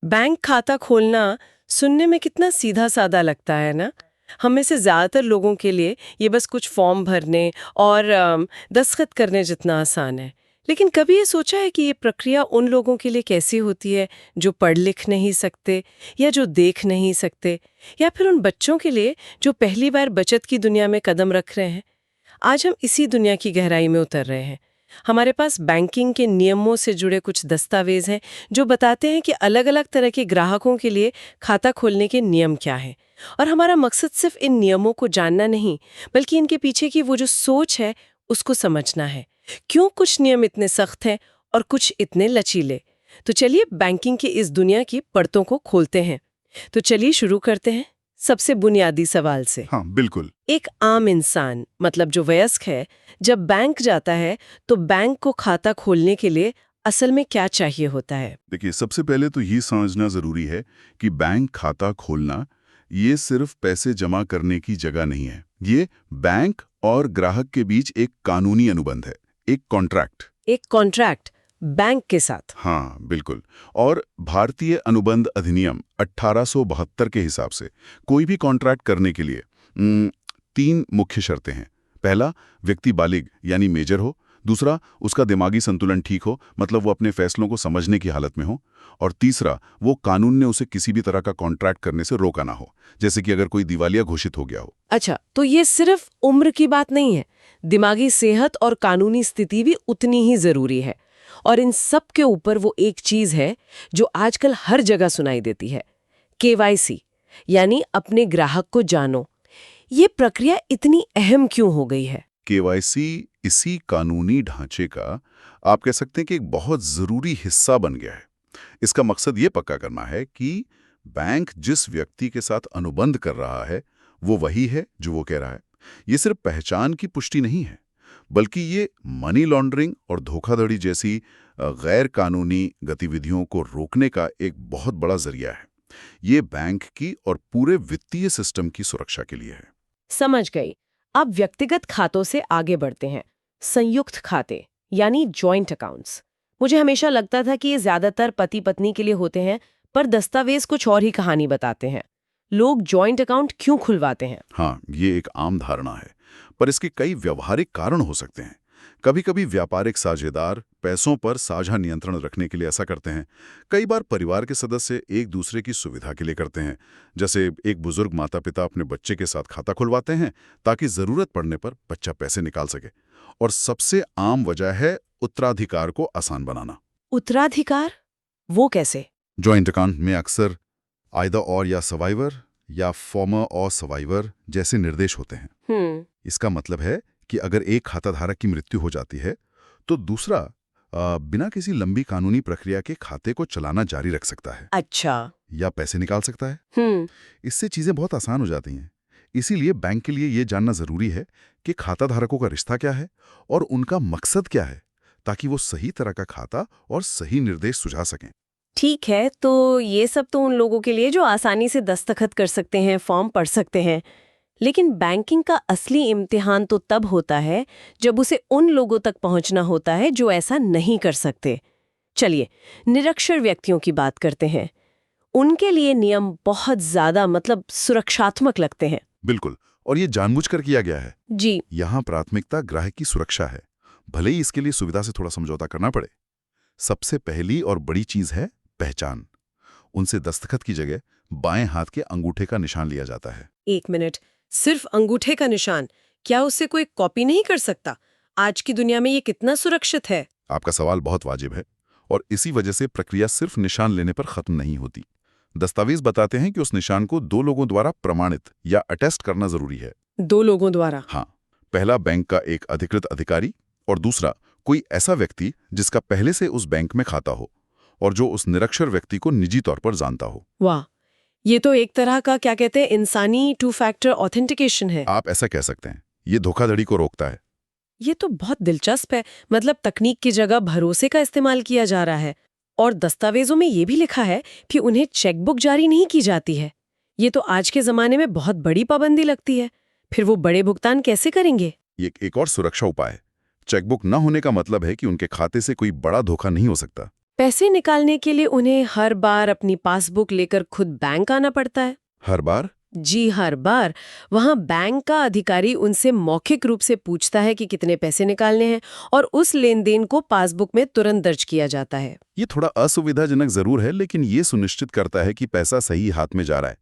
Bank खाता खोलना सुनने में कितना सीधा सादा लगता है ना। हम में से ज्यादातर लोगों के लिए ये बस कुछ फॉर्म भरने और दस्तखत करने जितना आसान है। लेकिन कभी ये सोचा है कि ये प्रक्रिया उन लोगों के लिए कैसी होती है जो पढ़ लिख नहीं सकते या जो देख नहीं सकते, या फिर उन बच्चों के लिए जो पहली बार बचत की दुनिया में कदम रख रहे हैं। आज हम इसी दुनिया की गहराई में उतर रहे हैं। हमारे पास बैंकिंग के नियमों से जुड़े कुछ दस्तावेज हैं जो बताते हैं कि अलग-अलग तरह के ग्राहकों के लिए खाता खोलने के नियम क्या हैं। और हमारा मकसद सिर्फ इन नियमों को जानना नहीं, बल्कि इनके पीछे की वो जो सोच है उसको समझना है। क्यों कुछ नियम इतने सख्त हैं और कुछ इतने लचीले। तो चलिए बैंकिंग की इस दुनिया की परतों को खोलते हैं। तो चलिए शुरू करते हैं सबसे बुनियादी सवाल से। हाँ, बिल्कुल। एक आम इंसान, मतलब जो वयस्क है, जब बैंक जाता है तो बैंक को खाता खोलने के लिए असल में क्या चाहिए होता है? देखिए, सबसे पहले तो ये समझना ज़रूरी है कि बैंक खाता खोलना ये सिर्फ पैसे जमा करने की जगह नहीं है। ये बैंक और ग्राहक के बीच एक कानूनी अनुबंध है, एक कॉन्ट्रैक्ट। एक कॉन्ट्रैक्ट बैंक के साथ। हाँ, बिल्कुल। और भारतीय अनुबंध अधिनियम 1872 के हिसाब से कोई भी कॉन्ट्रैक्ट करने के लिए 3 मुख्य शर्तें हैं। पहला, व्यक्ति बालिग यानी मेजर हो। दूसरा, उसका दिमागी संतुलन ठीक हो, मतलब वो अपने फैसलों को समझने की हालत में हो। और तीसरा, वो कानून ने उसे किसी भी तरह का कॉन्ट्रैक्ट करने से रोका ना हो, जैसे कि अगर कोई दिवालिया घोषित हो गया हो। अच्छा, तो ये सिर्फ उम्र की बात नहीं है, दिमागी सेहत और कानूनी स्थिति भी उतनी ही जरूरी है। और इन सब के ऊपर वो एक चीज है जो आजकल हर जगह सुनाई देती है, केवाईसी, यानी अपने ग्राहक को जानो। ये प्रक्रिया इतनी अहम क्यों हो गई है? केवाईसी इसी कानूनी ढांचे का आप कह सकते हैं कि एक बहुत ज़रूरी हिस्सा बन गया है। इसका मकसद ये पक्का करना है कि बैंक जिस व्यक्ति के साथ अनुबंध कर रहा है वो वही है जो वो कह रहा है। ये सिर्फ पहचान की पुष्टि नहीं है, बल्कि ये मनी लॉन्ड्रिंग और धोखाधड़ी जैसी गैर कानूनी गतिविधियों को रोकने का एक बहुत बड़ा जरिया है। ये बैंक की और पूरे वित्तीय सिस्टम की सुरक्षा के लिए है। समझ गई। अब व्यक्तिगत खातों से आगे बढ़ते हैं। संयुक्त खाते यानी जॉइंट अकाउंट्स। मुझे हमेशा लगता था कि ये ज्यादातर पति पत्नी के लिए होते हैं, पर दस्तावेज कुछ और ही कहानी बताते हैं। लोग जॉइंट अकाउंट क्यों खुलवाते हैं? हाँ, ये एक आम धारणा है, पर इसके कई व्यवहारिक कारण हो सकते हैं। कभी कभी व्यापारिक साझेदार पैसों पर साझा नियंत्रण रखने के लिए ऐसा करते हैं। कई बार परिवार के सदस्य एक दूसरे की सुविधा के लिए करते हैं, जैसे एक बुजुर्ग माता पिता अपने बच्चे के साथ खाता खुलवाते हैं ताकि जरूरत पड़ने पर बच्चा पैसे निकाल सके। और सबसे आम वजह है उत्तराधिकार को आसान बनाना। उत्तराधिकार? वो कैसे? जॉइंट अकाउंट में अक्सर आइदर और या सर्वाइवर या फॉर्मर और सर्वाइवर जैसे निर्देश होते हैं। इसका मतलब है कि अगर एक खाताधारक की मृत्यु हो जाती है तो दूसरा बिना किसी लंबी कानूनी प्रक्रिया के खाते को चलाना जारी रख सकता है। अच्छा। या पैसे निकाल सकता है। इससे चीजें बहुत आसान हो जाती हैं। इसीलिए बैंक के लिए ये जानना जरूरी है कि खाताधारकों का रिश्ता क्या है और उनका मकसद क्या है, ताकि वो सही तरह का खाता और सही निर्देश सुझा सकें। ठीक है, तो ये सब तो उन लोगों के लिए जो आसानी से दस्तखत कर सकते हैं, फॉर्म पढ़ सकते हैं। लेकिन बैंकिंग का असली इम्तिहान तो तब होता है जब उसे उन लोगों तक पहुंचना होता है जो ऐसा नहीं कर सकते। चलिए, निरक्षर व्यक्तियों की बात करते हैं। उनके लिए नियम बहुत ज्यादा, मतलब सुरक्षात्मक लगते हैं। बिल्कुल, और ये जानबूझकर किया गया है। जी। यहाँ प्राथमिकता ग्राहक की सुरक्षा है, भले ही इसके लिए सुविधा से थोड़ा समझौता करना पड़े। सबसे पहली और बड़ी चीज है पहचान। उनसे दस्तखत की जगह बाएं हाथ के अंगूठे का निशान लिया जाता है। एक मिनट, सिर्फ अंगूठे का निशान? क्या उससे कोई कॉपी नहीं कर सकता? आज की दुनिया में ये कितना सुरक्षित है? आपका सवाल बहुत वाजिब है, और इसी वजह से प्रक्रिया सिर्फ निशान लेने पर खत्म नहीं होती। दस्तावेज बताते हैं कि उस निशान को 2 लोगों द्वारा प्रमाणित या अटेस्ट करना जरूरी है। 2 लोगों द्वारा? हाँ, पहला बैंक का एक अधिकृत अधिकारी और दूसरा कोई ऐसा व्यक्ति जिसका पहले से उस बैंक में खाता हो और जो उस निरक्षर व्यक्ति को निजी तौर पर जानता हो। वाह, ये तो एक तरह का, क्या कहते हैं, इंसानी 2 फैक्टर ऑथेंटिकेशन है। आप ऐसा कह सकते हैं। ये धोखाधड़ी को रोकता है। ये तो बहुत दिलचस्प है। मतलब तकनीक की जगह भरोसे का इस्तेमाल किया जा रहा है। और दस्तावेजों में ये भी लिखा है कि उन्हें चेकबुक जारी नहीं की जाती है। ये तो आज के जमाने में बहुत बड़ी पाबंदी लगती है। फिर वो बड़े भुगतान कैसे करेंगे? ये एक और सुरक्षा उपाय है। चेकबुक न होने का मतलब है कि उनके खाते से कोई बड़ा धोखा नहीं हो सकता। पैसे निकालने के लिए उन्हें हर बार अपनी पासबुक लेकर खुद बैंक आना पड़ता है? हर बार? जी, हर बार। वहाँ बैंक का अधिकारी उनसे मौखिक रूप से पूछता है कि कितने पैसे निकालने हैं और उस लेन-देन को पासबुक में तुरंत दर्ज किया जाता है। ये थोड़ा असुविधाजनक जरूर है, लेकिन ये सुनिश्चित करता है कि पैसा सही हाथ में जा रहा है।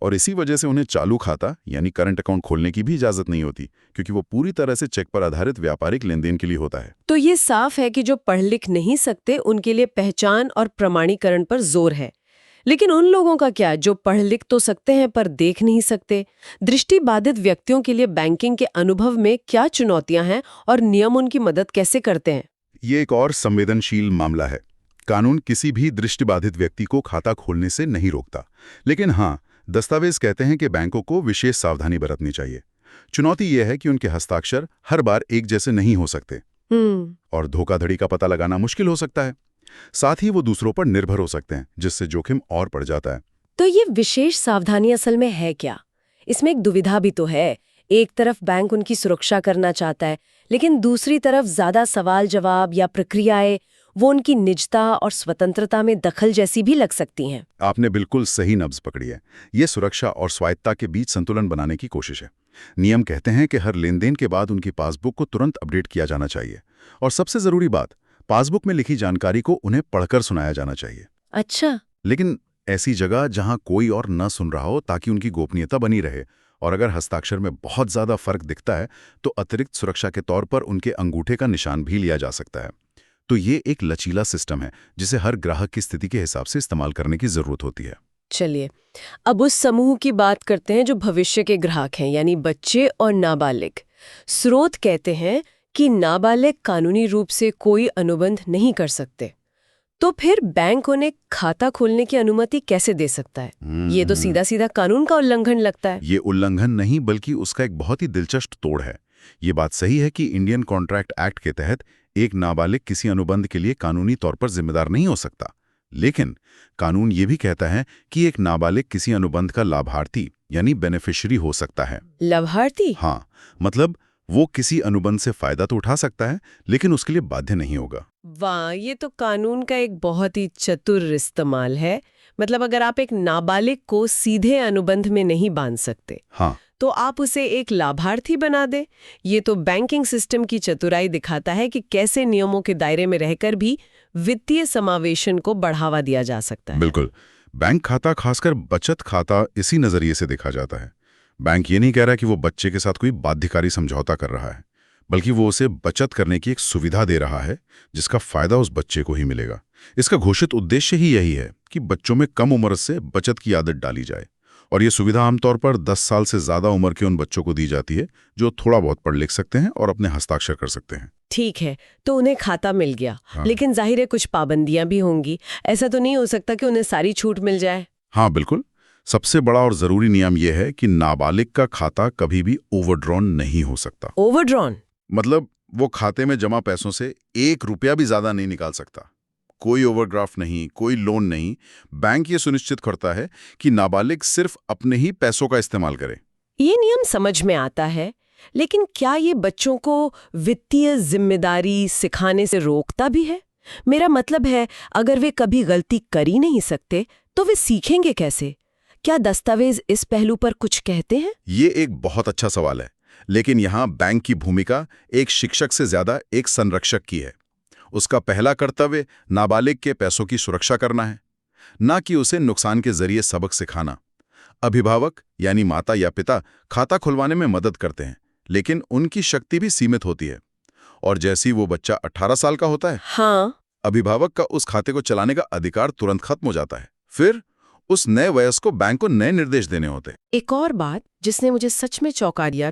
और इसी वजह से उन्हें चालू खाता यानी करंट अकाउंट खोलने की भी इजाजत नहीं होती, क्योंकि वो पूरी तरह से चेक पर आधारित व्यापारिक लेनदेन के लिए होता है। तो ये साफ है कि जो पढ़ लिख नहीं सकते उनके लिए पहचान और प्रमाणीकरण पर जोर है। लेकिन उन लोगों का क्या जो पढ़ लिख तो सकते हैं पर देख नहीं सकते? दृष्टिबाधित व्यक्तियों के लिए बैंकिंग के अनुभव में क्या चुनौतियां हैं और नियम उनकी मदद कैसे करते हैं? ये एक और संवेदनशील मामला है। कानून किसी भी दृष्टिबाधित व्यक्ति को खाता खोलने से नहीं रोकता, लेकिन हाँ, दस्तावेज कहते हैं कि बैंकों को विशेष सावधानी बरतनी चाहिए। चुनौती यह है कि उनके हस्ताक्षर हर बार एक जैसे नहीं हो सकते और धोखाधड़ी का पता लगाना मुश्किल हो सकता है। साथ ही वो दूसरों पर निर्भर हो सकते हैं, जिससे जोखिम और बढ़ जाता है। तो ये विशेष सावधानी असल में है क्या? इसमें एक दुविधा भी तो है। एक तरफ बैंक उनकी सुरक्षा करना चाहता है, लेकिन दूसरी तरफ ज्यादा सवाल जवाब या प्रक्रियाएं वो उनकी निजता और स्वतंत्रता में दखल जैसी भी लग सकती हैं। आपने बिल्कुल सही नब्ज पकड़ी है। ये सुरक्षा और स्वायत्तता के बीच संतुलन बनाने की कोशिश है। नियम कहते हैं कि हर लेनदेन के बाद उनकी पासबुक को तुरंत अपडेट किया जाना चाहिए, और सबसे जरूरी बात, पासबुक में लिखी जानकारी को उन्हें पढ़कर सुनाया जाना चाहिए। अच्छा। लेकिन ऐसी जगह जहां कोई और न सुन रहा हो, ताकि उनकी गोपनीयता बनी रहे। और अगर हस्ताक्षर में बहुत ज्यादा फर्क दिखता है तो अतिरिक्त सुरक्षा के तौर पर उनके अंगूठे का निशान भी लिया जा सकता है। तो ये एक लचीला सिस्टम है जिसे हर ग्राहक की स्थिति के हिसाब से इस्तेमाल करने की जरूरत होती है। चलिए, अब उस समूह की बात करते हैं जो भविष्य के ग्राहक हैं, यानी बच्चे और नाबालिग। स्रोत कहते हैं कि नाबालिग कानूनी रूप से कोई अनुबंध नहीं कर सकते। तो फिर बैंक उन्हें खाता खोलने की अनुमति कैसे दे सकता है? ये तो सीधा सीधा कानून का उल्लंघन लगता है। ये उल्लंघन नहीं, बल्कि उसका एक बहुत ही दिलचस्प तोड़ है। ये बात सही है कि इंडियन कॉन्ट्रैक्ट एक्ट के तहत एक नाबालिग किसी अनुबंध के लिए कानूनी तौर पर जिम्मेदार नहीं हो सकता, लेकिन कानून ये भी कहता है कि एक नाबालिग किसी अनुबंध का लाभार्थी यानी बेनिफिशियरी हो सकता है। लाभार्थी? हाँ, मतलब वो किसी अनुबंध से फायदा तो उठा सकता है, लेकिन उसके लिए बाध्य नहीं होगा। वाह, ये तो कानून का एक बहुत ही चतुर इस्तेमाल है। मतलब अगर आप एक नाबालिग को सीधे अनुबंध में नहीं बांध सकते, हाँ, तो आप उसे एक लाभार्थी बना दे। ये तो बैंकिंग सिस्टम की चतुराई दिखाता है कि कैसे नियमों के दायरे में रहकर भी वित्तीय समावेशन को बढ़ावा दिया जा सकता है। बिल्कुल। बैंक खाता, खासकर बचत खाता, इसी नजरिए से देखा जाता है। बैंक ये नहीं कह रहा कि वो बच्चे के साथ कोई बाध्यकारी समझौता कर रहा है, बल्कि वो उसे बचत करने की एक सुविधा दे रहा है जिसका फायदा उस बच्चे को ही मिलेगा। इसका घोषित उद्देश्य ही यही है कि बच्चों में कम उम्र से बचत की आदत डाली जाए, और ये सुविधा आमतौर पर 10 साल से ज्यादा उम्र के उन बच्चों को दी जाती है जो थोड़ा बहुत पढ़ लिख सकते हैं और अपने हस्ताक्षर कर सकते हैं। ठीक है, तो उन्हें खाता मिल गया। हाँ। लेकिन जाहिर है कुछ पाबंदियां भी होंगी। ऐसा तो नहीं हो सकता कि उन्हें सारी छूट मिल जाए। हाँ बिल्कुल। सबसे बड़ा और जरूरी नियम यह है कि नाबालिग का खाता कभी भी ओवरड्रॉन नहीं हो सकता। ओवरड्रॉन मतलब वो खाते में जमा पैसों से 1 रुपया भी ज्यादा नहीं निकाल सकता। कोई ओवरड्राफ्ट नहीं, कोई लोन नहीं। बैंक ये सुनिश्चित करता है कि नाबालिग सिर्फ अपने ही पैसों का इस्तेमाल करे। ये नियम समझ में आता है, लेकिन क्या ये बच्चों को वित्तीय जिम्मेदारी सिखाने से रोकता भी है? मेरा मतलब है, अगर वे कभी गलती कर ही नहीं सकते तो वे सीखेंगे कैसे? क्या दस्तावेज इस पहलू पर कुछ कहते हैं? ये एक बहुत अच्छा सवाल है, लेकिन यहाँ बैंक की भूमिका एक शिक्षक से ज्यादा एक संरक्षक की है। उसका पहला कर्तव्य नाबालिग के पैसों की सुरक्षा करना है, ना कि उसे नुकसान के जरिए सबक सिखाना। अभिभावक यानी माता या पिता खाता खुलवाने में मदद करते हैं, लेकिन उनकी शक्ति भी सीमित होती है। और जैसे ही वो बच्चा 18 साल का होता है, हाँ, अभिभावक का उस खाते को चलाने का अधिकार तुरंत खत्म हो जाता है। फिर उस नए वयस्क को बैंक को नए निर्देश देने होते हैं। एक और बात जिसने मुझे सच में चौंका दिया,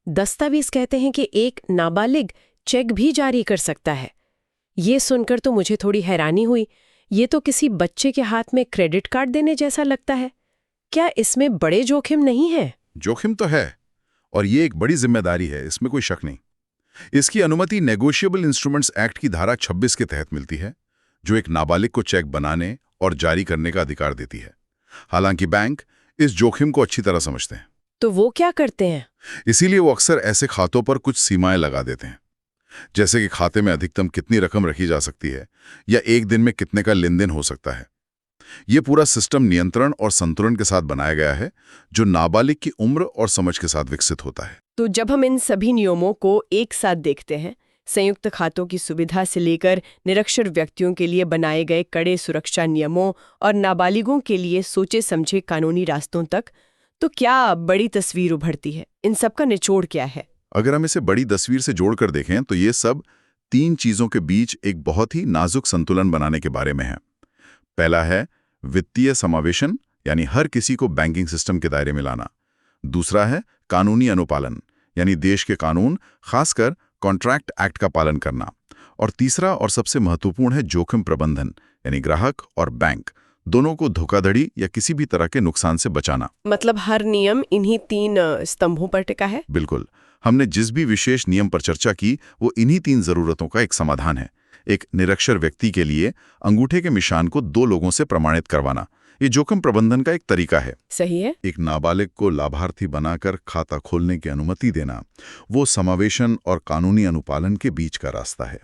दस्तावेज कहते हैं कि एक नाबालिग चेक भी जारी कर सकता है। ये सुनकर तो मुझे थोड़ी हैरानी हुई। ये तो किसी बच्चे के हाथ में क्रेडिट कार्ड देने जैसा लगता है। क्या इसमें बड़े जोखिम नहीं है? जोखिम तो है, और ये एक बड़ी जिम्मेदारी है, इसमें कोई शक नहीं। इसकी अनुमति नेगोशिएबल इंस्ट्रूमेंट्स एक्ट की धारा 26 के तहत मिलती है, जो एक नाबालिग को चेक बनाने और जारी करने का अधिकार देती है। हालांकि बैंक इस जोखिम को अच्छी तरह समझते हैं। तो वो क्या करते हैं? इसीलिए वो अक्सर ऐसे खातों पर कुछ सीमाएं लगा देते हैं। जैसे कि खाते में अधिकतम कितनी रकम रखी जा सकती है या एक दिन में कितने का लेन देन हो सकता है। ये पूरा सिस्टम नियंत्रण और संतुलन के साथ बनाया गया है, जो नाबालिग की उम्र और समझ के साथ विकसित होता है। तो जब हम इन सभी नियमों को एक साथ देखते हैं, संयुक्त खातों की सुविधा से लेकर निरक्षर व्यक्तियों के लिए बनाए गए कड़े सुरक्षा नियमों और नाबालिगों के लिए सोचे समझे कानूनी रास्तों तक, तो क्या बड़ी तस्वीर उभरती है? इन सब का निचोड़ क्या है? अगर हम इसे बड़ी तस्वीर से जोड़कर देखें तो ये सब 3 चीजों के बीच एक बहुत ही नाजुक संतुलन बनाने के बारे में है। पहला है वित्तीय समावेशन, यानी हर किसी को बैंकिंग सिस्टम के दायरे में लाना। दूसरा है कानूनी अनुपालन, यानी देश के कानून, खासकर कॉन्ट्रैक्ट एक्ट का पालन करना। और तीसरा और सबसे महत्वपूर्ण है जोखिम प्रबंधन, यानी ग्राहक और बैंक दोनों को धोखाधड़ी या किसी भी तरह के नुकसान से बचाना। मतलब हर नियम इन्हीं 3 स्तंभों पर टिका है? बिल्कुल। हमने जिस भी विशेष नियम पर चर्चा की वो इन्हीं 3 जरूरतों का एक समाधान है। एक निरक्षर व्यक्ति के लिए अंगूठे के निशान को 2 लोगों से प्रमाणित करवाना, ये जोखिम प्रबंधन का एक तरीका है। सही है। एक नाबालिग को लाभार्थी बनाकर खाता खोलने की अनुमति देना, वो समावेशन और कानूनी अनुपालन के बीच का रास्ता है।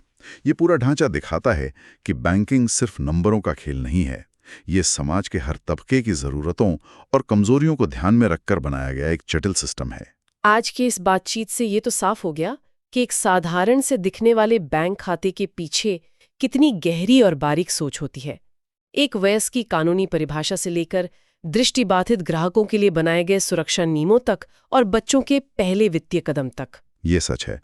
ये पूरा ढांचा दिखाता है कि बैंकिंग सिर्फ नंबरों का खेल नहीं है, ये समाज के हर तबके की जरूरतों और कमजोरियों को ध्यान में रखकर बनाया गया एक जटिल सिस्टम है। आज की इस बातचीत से ये तो साफ हो गया कि एक साधारण से दिखने वाले बैंक खाते के पीछे कितनी गहरी और बारीक सोच होती है। एक वयस्क की कानूनी परिभाषा से लेकर दृष्टिबाधित ग्राहकों के लिए बनाए गए सुरक्षा नियमों तक और बच्चों के पहले वित्तीय कदम तक। ये सच है।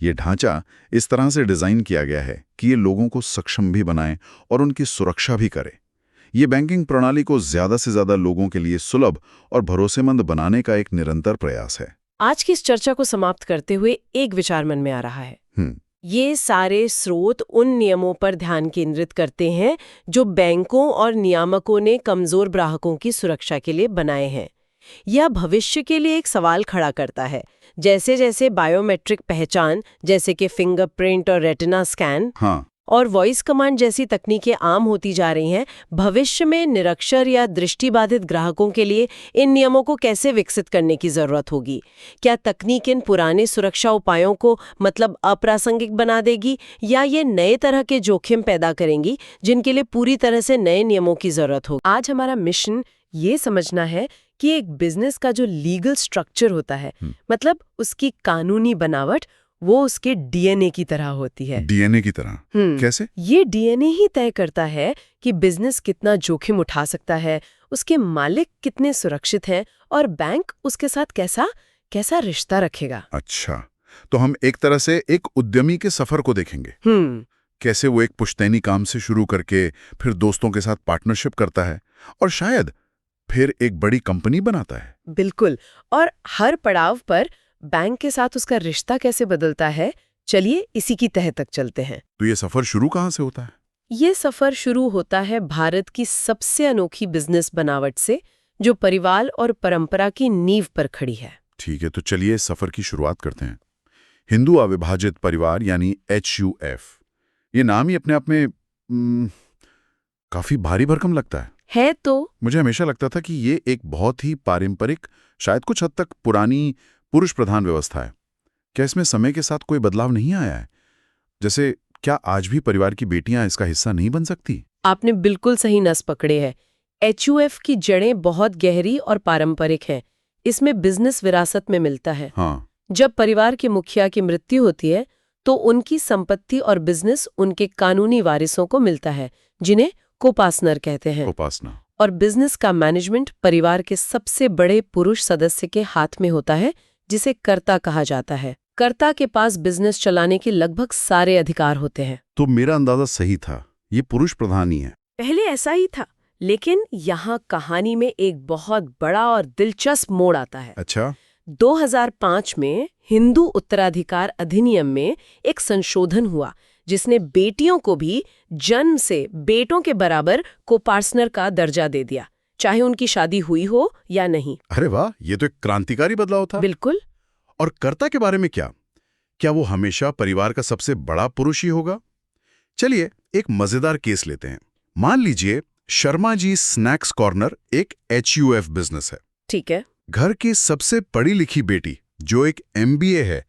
ये ढांचा इस तरह से डिजाइन किया गया है कि ये लोगों को सक्षम भी बनाए और उनकी सुरक्षा भी करे। ये बैंकिंग प्रणाली को ज्यादा से ज्यादा लोगों के लिए सुलभ और भरोसेमंद बनाने का एक निरंतर प्रयास है। आज की इस चर्चा को समाप्त करते हुए एक विचार मन में आ रहा है। ये सारे स्रोत उन नियमों पर ध्यान केंद्रित करते हैं जो बैंकों और नियामकों ने कमजोर ग्राहकों की सुरक्षा के लिए बनाए हैं। यह भविष्य के लिए एक सवाल खड़ा करता है। जैसे जैसे बायोमेट्रिक पहचान, जैसे कि फिंगरप्रिंट और रेटिना स्कैन और वॉइस कमांड जैसी तकनीकें आम होती जा रही हैं, भविष्य में निरक्षर या दृष्टिबाधित ग्राहकों के लिए इन नियमों को कैसे विकसित करने की जरूरत होगी? क्या तकनीक इन पुराने सुरक्षा उपायों को मतलब अप्रासंगिक बना देगी या ये नए तरह के जोखिम पैदा करेंगी जिनके लिए पूरी तरह से नए नियमों की जरूरत होगी? आज हमारा मिशन ये समझना है कि एक बिजनेस का जो लीगल स्ट्रक्चर होता है, मतलब उसकी कानूनी बनावट, वो उसके डीएनए की तरह होती है। डीएनए की तरह? कैसे? ये डीएनए ही तय करता है कि बिजनेस कितना जोखिम उठा सकता है, उसके मालिक कितने सुरक्षित हैं और बैंक उसके साथ कैसा रिश्ता रखेगा। अच्छा, तो हम एक तरह से एक उद्यमी के सफर को देखेंगे। कैसे वो एक पुश्तैनी काम से शुरू करके फिर दोस्तों के साथ पार्टनरशिप करता है और शायद फिर एक बड़ी कंपनी बनाता है। बिल्कुल। और हर पड़ाव पर बैंक के साथ उसका रिश्ता कैसे बदलता है, चलिए इसी की तह तक चलते हैं। तो ये सफर शुरू कहाँ से होता है? ये सफर शुरू होता है भारत की सबसे अनोखी बिजनेस बनावट से, जो परिवार और परंपरा की नींव पर खड़ी है। ठीक है, तो चलिए इस सफर की शुरुआत करते हैं। हिंदू अविभाजित परिवार यानी HUF, ये नाम ही अपने आप में काफी भारी भरकम लगता है। तो मुझे हमेशा लगता था कि ये एक बहुत ही पारंपरिक, शायद कुछ हद तक पुरानी पुरुष प्रधान व्यवस्था है। क्या इसमें समय के साथ कोई बदलाव नहीं आया है? जैसे क्या आज भी परिवार की बेटियां इसका हिस्सा नहीं बन सकती? आपने बिल्कुल सही नस पकड़े है। HUF की जड़ें बहुत गहरी और पारंपरिक हैं। इसमें बिजनेस विरासत में मिलता है। जब परिवार के मुखिया की मृत्यु होती है तो उनकी संपत्ति और बिजनेस उनके कानूनी वारिसों को मिलता है, जिन्हें कोपार्टनर कहते हैं। और बिजनेस का मैनेजमेंट परिवार के सबसे बड़े पुरुष सदस्य के हाथ में होता है, जिसे कर्ता कहा जाता है। कर्ता के पास बिजनेस चलाने के लगभग सारे अधिकार होते हैं। तो मेरा अंदाजा सही था, ये पुरुष प्रधान ही है। पहले ऐसा ही था, लेकिन यहाँ कहानी में एक बहुत बड़ा और दिलचस्प मोड़ आता है। अच्छा। 2005 में हिंदू उत्तराधिकार अधिनियम में एक संशोधन हुआ जिसने बेटियों को भी जन्म से बेटों के बराबर कोपार्टनर का दर्जा दे दिया, चाहे उनकी शादी हुई हो या नहीं। अरे वाह, ये तो एक क्रांतिकारी बदलाव था। बिल्कुल। और कर्ता के बारे में क्या वो हमेशा परिवार का सबसे बड़ा पुरुष ही होगा? चलिए एक मजेदार केस लेते हैं। मान लीजिए शर्मा जी स्नैक्स कॉर्नर एक HUF बिजनेस है। ठीक है। घर की सबसे पढ़ी लिखी बेटी जो एक MBA है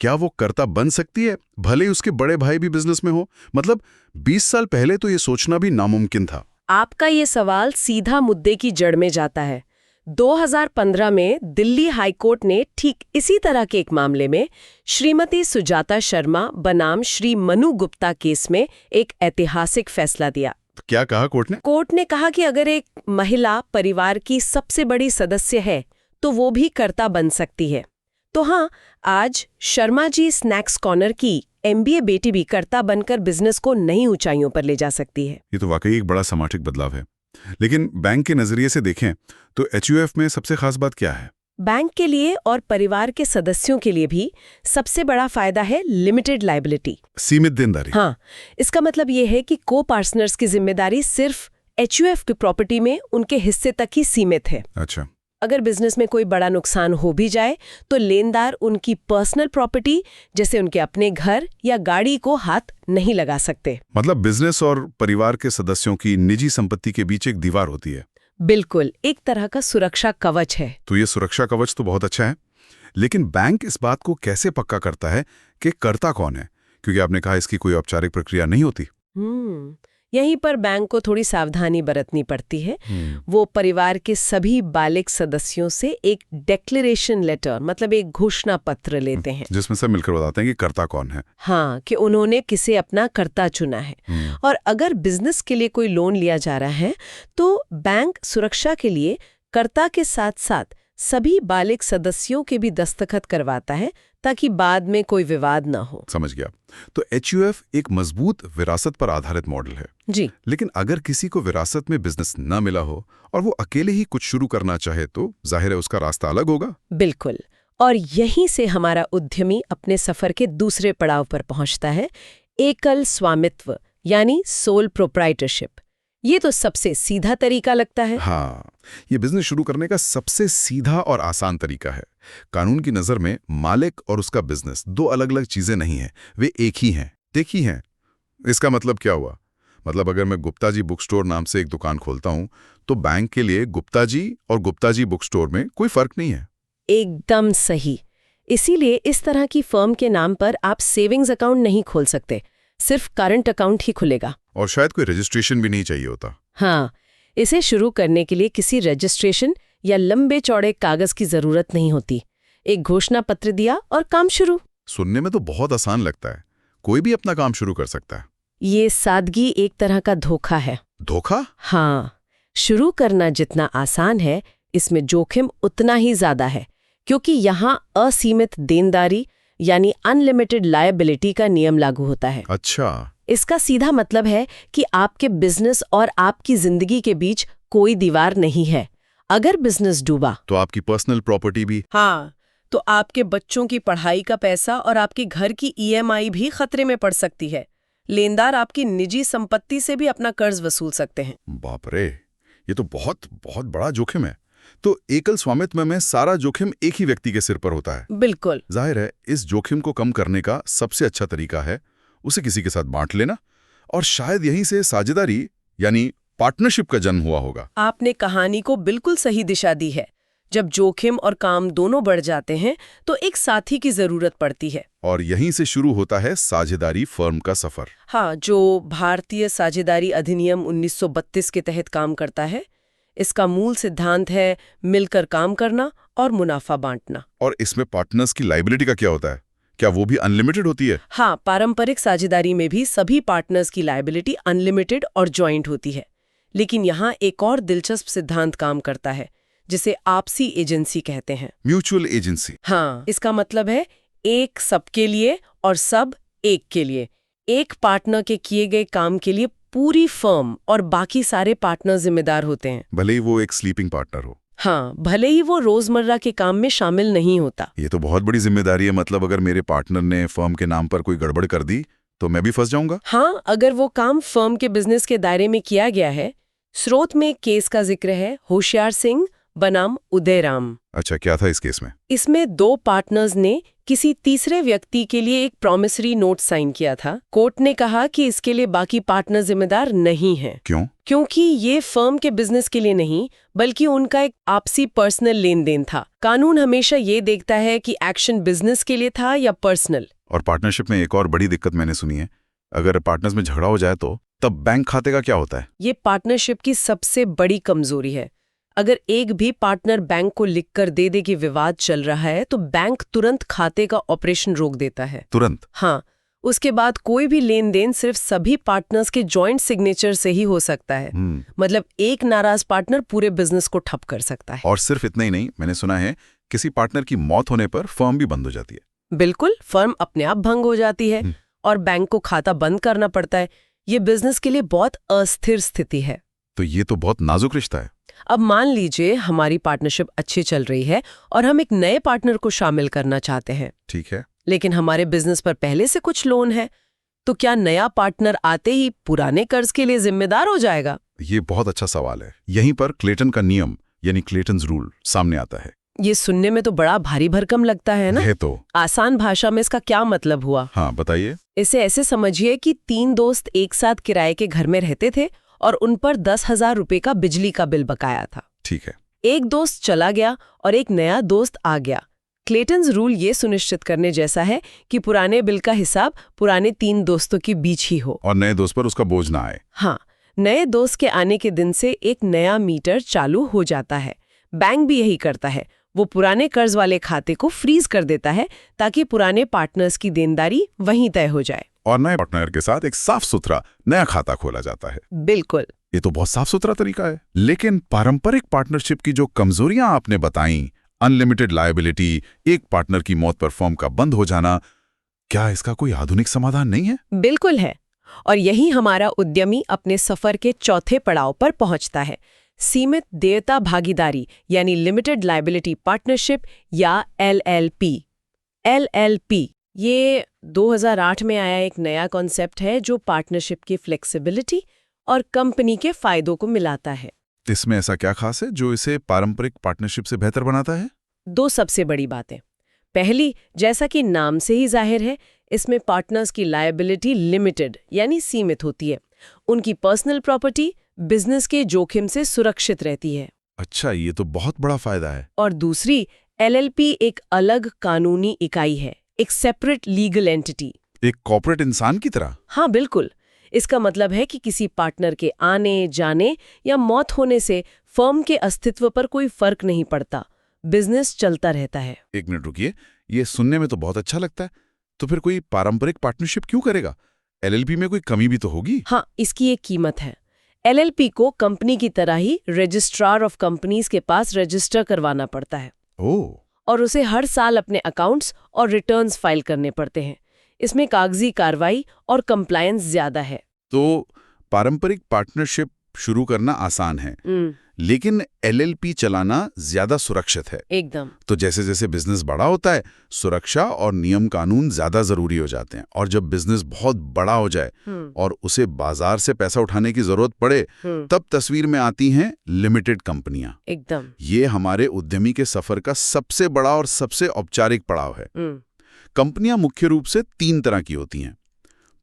क्या वो कर्ता बन सकती है, भले ही उसके बड़े भाई भी बिजनेस में हो? मतलब 20 साल पहले तो ये सोचना भी नामुमकिन था। आपका ये सवाल सीधा मुद्दे की जड़ में जाता है। 2015 में दिल्ली हाई कोर्ट ने ठीक इसी तरह के एक मामले में श्रीमती सुजाता शर्मा बनाम श्री मनु गुप्ता केस में एक ऐतिहासिक फैसला दिया। तो क्या कहा कोर्ट ने? कोर्ट ने कहा कि अगर एक महिला परिवार की सबसे बड़ी सदस्य है तो वो भी कर्ता बन सकती है। तो हाँ, आज शर्मा जी स्नैक्स कॉर्नर की MBA बेटी भी कर्ता बनकर बिजनेस को नई ऊंचाइयों पर ले जा सकती है। ये तो वाकई एक बड़ा सामाजिक बदलाव है। लेकिन बैंक के नजरिए से देखें तो HUF में सबसे खास बात क्या है? बैंक के लिए और परिवार के सदस्यों के लिए भी सबसे बड़ा फायदा है लिमिटेड लायबिलिटी, सीमित देनदारी। हाँ, इसका मतलब ये है कि को पार्टनर्स की जिम्मेदारी सिर्फ HUF की प्रॉपर्टी में उनके हिस्से तक ही सीमित है। अच्छा। अगर बिजनेस में कोई बड़ा नुकसान हो भी जाए तो लेनदार उनकी पर्सनल प्रॉपर्टी जैसे उनके अपने घर या गाड़ी को हाथ नहीं लगा सकते। मतलब बिजनेस और परिवार के सदस्यों की निजी संपत्ति के बीच एक दीवार होती है। बिल्कुल, एक तरह का सुरक्षा कवच है। तो ये सुरक्षा कवच तो बहुत अच्छा है, लेकिन बैंक इस बात को कैसे पक्का करता है कि कर्ता कौन है? क्योंकि आपने कहा इसकी कोई औपचारिक प्रक्रिया नहीं होती। यहीं पर बैंक को थोड़ी सावधानी बरतनी पड़ती है। वो परिवार के सभी बालिग सदस्यों से एक डिक्लेरेशन लेटर, मतलब एक घोषणा पत्र लेते हैं, जिसमें सब मिलकर बताते हैं कि कर्ता कौन है। हाँ, कि उन्होंने किसे अपना कर्ता चुना है। और अगर बिजनेस के लिए कोई लोन लिया जा रहा है तो बैंक सुरक्षा के लिए कर्ता के साथ साथ सभी बालिग सदस्यों के भी दस्तखत करवाता है ताकि बाद में कोई विवाद ना हो। समझ गया। तो HUF एक मजबूत विरासत पर आधारित मॉडल है जी। लेकिन अगर किसी को विरासत में बिजनेस न मिला हो और वो अकेले ही कुछ शुरू करना चाहे तो जाहिर है उसका रास्ता अलग होगा। बिल्कुल। और यहीं से हमारा उद्यमी अपने सफर के दूसरे पड़ाव पर पहुंचता है, एकल स्वामित्व यानी सोल प्रोप्राइटरशिप। ये तो सबसे सीधा तरीका लगता है। हाँ, ये बिजनेस शुरू करने का सबसे सीधा और आसान तरीका है। कानून की नजर में मालिक और उसका बिजनेस दो अलग अलग चीजें नहीं हैं, वे एक ही हैं। देखी हैं। इसका मतलब क्या हुआ? मतलब अगर मैं गुप्ता जी बुक स्टोर नाम से एक दुकान खोलता हूं तो बैंक के लिए गुप्ता जी और गुप्ता जी बुक स्टोर में कोई फर्क नहीं है। एकदम सही। इसीलिए इस तरह की फर्म के नाम पर आप सेविंग्स अकाउंट नहीं खोल सकते, सिर्फ करंट अकाउंट ही खुलेगा। और शायद कोई रजिस्ट्रेशन भी नहीं चाहिए होता। हाँ, इसे शुरू करने के लिए किसी रजिस्ट्रेशन या लंबे चौड़े कागज की जरूरत नहीं होती। एक घोषणा पत्र दिया और काम शुरू। सुनने में तो बहुत आसान लगता है, कोई भी अपना काम शुरू कर सकता है। ये सादगी एक तरह का धोखा है। धोखा? हाँ, शुरू करना जितना आसान है, इसमें जोखिम उतना ही ज्यादा है, क्योंकि यहाँ असीमित देनदारी यानी अनलिमिटेड लायबिलिटी का नियम लागू होता है। अच्छा। इसका सीधा मतलब है कि आपके बिजनेस और आपकी जिंदगी के बीच कोई दीवार नहीं है। अगर बिजनेस डूबा तो आपकी पर्सनल प्रॉपर्टी भी। हाँ, तो आपके बच्चों की पढ़ाई का पैसा और आपके घर की EMI भी खतरे में पड़ सकती है। लेनदार आपकी निजी संपत्ति से भी अपना कर्ज वसूल सकते हैं। बाप रे, ये तो बहुत बहुत बड़ा जोखिम है। तो एकल स्वामित्व में सारा जोखिम एक ही व्यक्ति के सिर पर होता है। बिल्कुल। जाहिर है इस जोखिम को कम करने का सबसे अच्छा तरीका है उसे किसी के साथ बांट लेना, और शायद यहीं से साझेदारी यानी पार्टनरशिप का जन्म हुआ होगा। आपने कहानी को बिल्कुल सही दिशा दी है। जब जोखिम और काम दोनों बढ़ जाते हैं तो एक साथी की जरूरत पड़ती है। और यहीं से शुरू होता है साझेदारी फर्म का सफर। हाँ, जो भारतीय साझेदारी अधिनियम 1932 के तहत काम करता है। इसका मूल सिद्धांत है मिलकर काम करना और मुनाफा बांटना। और इसमें पार्टनर्स की लायबिलिटी का क्या होता है? क्या वो भी अनलिमिटेड होती है? हाँ, पारंपरिक साझेदारी में भी सभी पार्टनर्स की लायबिलिटी अनलिमिटेड और जॉइंट होती है। लेकिन यहाँ एक और दिलचस्प सिद्धांत काम करता है जिसे आपसी एजेंसी कहते हैं। Mutual agency. हाँ, इसका मतलब है एक सबके लिए और सब एक के लिए। एक पार्टनर के किए गए काम के लिए पूरी फर्म और बाकी सारे पार्टनर जिम्मेदार होते हैं, भले ही वो एक स्लीपिंग पार्टनर हो। हाँ, भले ही वो रोजमर्रा के काम में शामिल नहीं होता। ये तो बहुत बड़ी जिम्मेदारी है। मतलब अगर मेरे पार्टनर ने फर्म के नाम पर कोई गड़बड़ कर दी तो मैं भी फंस जाऊंगा। हाँ, अगर वो काम फर्म के बिजनेस के दायरे में किया गया है। स्रोत में केस का जिक्र है होशियार सिंह बनाम उदयराम। अच्छा, क्या था इस केस में? इसमें दो पार्टनर्स ने किसी तीसरे व्यक्ति के लिए एक प्रॉमिसरी नोट साइन किया था। कोर्ट ने कहा कि इसके लिए बाकी पार्टनर जिम्मेदार नहीं हैं। क्यों? क्योंकि ये फर्म के बिजनेस के लिए नहीं, बल्कि उनका एक आपसी पर्सनल लेन देन था। कानून हमेशा ये देखता है कि एक्शन बिजनेस के लिए था या पर्सनल। और पार्टनरशिप में एक और बड़ी दिक्कत मैंने सुनी है, अगर पार्टनर्स में झगड़ा हो जाए तो तब बैंक खाते का क्या होता है? ये पार्टनरशिप की सबसे बड़ी कमजोरी है। अगर एक भी पार्टनर बैंक को लिखकर दे दे कि विवाद चल रहा है, तो बैंक तुरंत खाते का ऑपरेशन रोक देता है। तुरंत? हाँ, उसके बाद कोई भी लेन देन सिर्फ सभी पार्टनर्स के जॉइंट सिग्नेचर से ही हो सकता है। मतलब एक नाराज पार्टनर पूरे बिजनेस को ठप कर सकता है। और सिर्फ इतना ही नहीं, मैंने सुना है किसी पार्टनर की मौत होने पर फर्म भी बंद हो जाती है। बिल्कुल, फर्म अपने आप भंग हो जाती है और बैंक को खाता बंद करना पड़ता है। ये बिजनेस के लिए बहुत अस्थिर स्थिति है। तो ये तो बहुत नाजुक रिश्ता है। अब मान लीजिए हमारी पार्टनरशिप अच्छी चल रही है और हम एक नए पार्टनर को शामिल करना चाहते हैं। ठीक है। लेकिन हमारे बिजनेस पर पहले से कुछ लोन है, तो क्या नया पार्टनर आते ही पुराने कर्ज के लिए जिम्मेदार हो जाएगा? ये बहुत अच्छा सवाल है। यहीं पर क्लेटन का नियम यानी क्लेटन्स रूल सामने आता है। ये सुनने में तो बड़ा भारी भरकम लगता है ना? है तो। आसान भाषा में इसका क्या मतलब हुआ? हाँ, बताइए। इसे ऐसे समझिए कि 3 दोस्त एक साथ किराए के घर में रहते थे और उन पर 10,000 रुपए का बिजली का बिल बकाया था। ठीक है। एक दोस्त चला गया और एक नया दोस्त आ गया। क्लेटन्स रूल ये सुनिश्चित करने जैसा है कि पुराने बिल का हिसाब पुराने 3 दोस्तों के बीच ही हो और नए दोस्त पर उसका बोझ ना आए। हाँ, नए दोस्त के आने के दिन से एक नया मीटर चालू हो जाता है। बैंक भी यही करता है, वो पुराने कर्ज वाले खाते को फ्रीज कर देता है ताकि पुराने पार्टनर्स की देनदारी वहीं तय हो जाए और नए पार्टनर के साथ एक साफ सुथरा नया खाता खोला जाता है। बिल्कुल। ये तो बहुत साफ सुथरा तरीका है। लेकिन पारंपरिक पार्टनरशिप की जो कमजोरियां आपने बताई, अनलिमिटेड लायबिलिटी, एक पार्टनर की मौत पर फर्म का बंद हो जाना, क्या इसका कोई आधुनिक समाधान नहीं है? बिल्कुल है। और यही हमारा उद्यमी अपने सफर के चौथे पड़ाव पर पहुंचता है, सीमित देयता भागीदारी यानी लिमिटेड लायबिलिटी पार्टनरशिप या LLP। LLP ये 2008 में आया एक नया कॉन्सेप्ट है जो पार्टनरशिप की फ्लेक्सिबिलिटी और कंपनी के फायदों को मिलाता है। इसमें ऐसा क्या खास है जो इसे पारंपरिक पार्टनरशिप से बेहतर बनाता है? 2 सबसे बड़ी बातें। पहली, जैसा कि नाम से ही जाहिर है, इसमें पार्टनर्स की लायबिलिटी लिमिटेड यानी सीमित होती है। उनकी पर्सनल प्रॉपर्टी बिजनेस के जोखिम से सुरक्षित रहती है। अच्छा, ये तो बहुत बड़ा फायदा है। और दूसरी, LLP एक अलग कानूनी इकाई है, एक सेपरेट लीगल एंटिटी। एक कॉर्पोरेट इंसान की तरह? हाँ, बिल्कुल। इसका मतलब है कि किसी पार्टनर के आने, जाने या मौत होने से फर्म के अस्तित्व पर कोई फर्क नहीं पड़ता, बिजनेस चलता रहता है। एक मिनट रुकिए, ये सुनने में तो बहुत अच्छा लगता है। तो फिर कोई पारंपरिक पार्टनरशिप क्यों करेगा? LLP में कोई कमी भी तो होगी। हाँ, इसकी एक कीमत है। LLP को कंपनी की तरह ही रजिस्ट्रार ऑफ कंपनीज के पास रजिस्टर करवाना पड़ता है। ओह। और उसे हर साल अपने अकाउंट्स और रिटर्न्स फाइल करने पड़ते हैं। इसमें कागजी कार्रवाई और कंप्लायंस ज्यादा है। तो पारंपरिक पार्टनरशिप शुरू करना आसान है, लेकिन LLP चलाना ज्यादा सुरक्षित है। एकदम। तो जैसे जैसे बिजनेस बड़ा होता है, सुरक्षा और नियम कानून ज्यादा जरूरी हो जाते हैं। और जब बिजनेस बहुत बड़ा हो जाए और उसे बाजार से पैसा उठाने की जरूरत पड़े, तब तस्वीर में आती हैं लिमिटेड कंपनियां। एकदम। ये हमारे उद्यमी के सफर का सबसे बड़ा और सबसे औपचारिक पड़ाव है। कंपनियां मुख्य रूप से 3 तरह की होती हैं: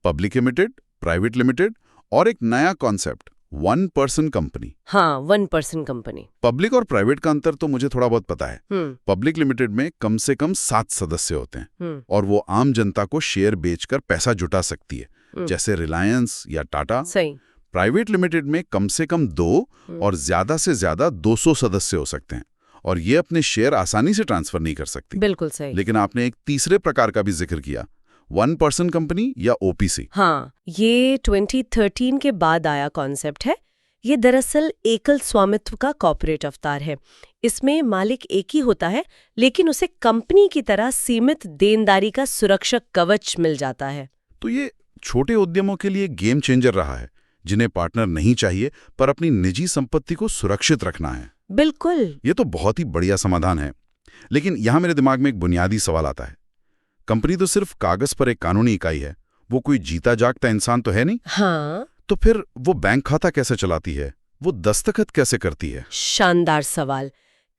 पब्लिक लिमिटेड, प्राइवेट लिमिटेड और एक नया कॉन्सेप्ट 1 पर्सन कंपनी। हाँ, 1 पर्सन कंपनी। पब्लिक और प्राइवेट का अंतर तो मुझे थोड़ा बहुत पता है। पब्लिक लिमिटेड में कम से कम 7 सदस्य होते हैं और वो आम जनता को शेयर बेचकर पैसा जुटा सकती है, जैसे रिलायंस या टाटा। सही। प्राइवेट लिमिटेड में कम से कम 2 और ज्यादा से ज्यादा 200 सदस्य हो सकते हैं और ये अपने शेयर आसानी से ट्रांसफर नहीं कर सकती। बिल्कुल सही। लेकिन आपने एक तीसरे प्रकार का भी जिक्र किया, 1 पर्सन कंपनी या OPC। हाँ, ये 2013 के बाद आया कॉन्सेप्ट है। ये दरअसल एकल स्वामित्व का कॉर्पोरेट अवतार है। इसमें मालिक एक ही होता है, लेकिन उसे कंपनी की तरह सीमित देनदारी का सुरक्षक कवच मिल जाता है। तो ये छोटे उद्यमों के लिए गेम चेंजर रहा है, जिन्हें पार्टनर नहीं चाहिए पर अपनी निजी संपत्ति को सुरक्षित रखना है। बिल्कुल। ये तो बहुत ही बढ़िया समाधान है। लेकिन यहां मेरे दिमाग में एक बुनियादी सवाल आता है। कंपनी तो सिर्फ कागज पर एक कानूनी इकाई है, वो कोई जीता जागता इंसान तो है नहीं। हाँ। तो फिर वो बैंक खाता कैसे चलाती है, वो दस्तखत कैसे करती है? शानदार सवाल।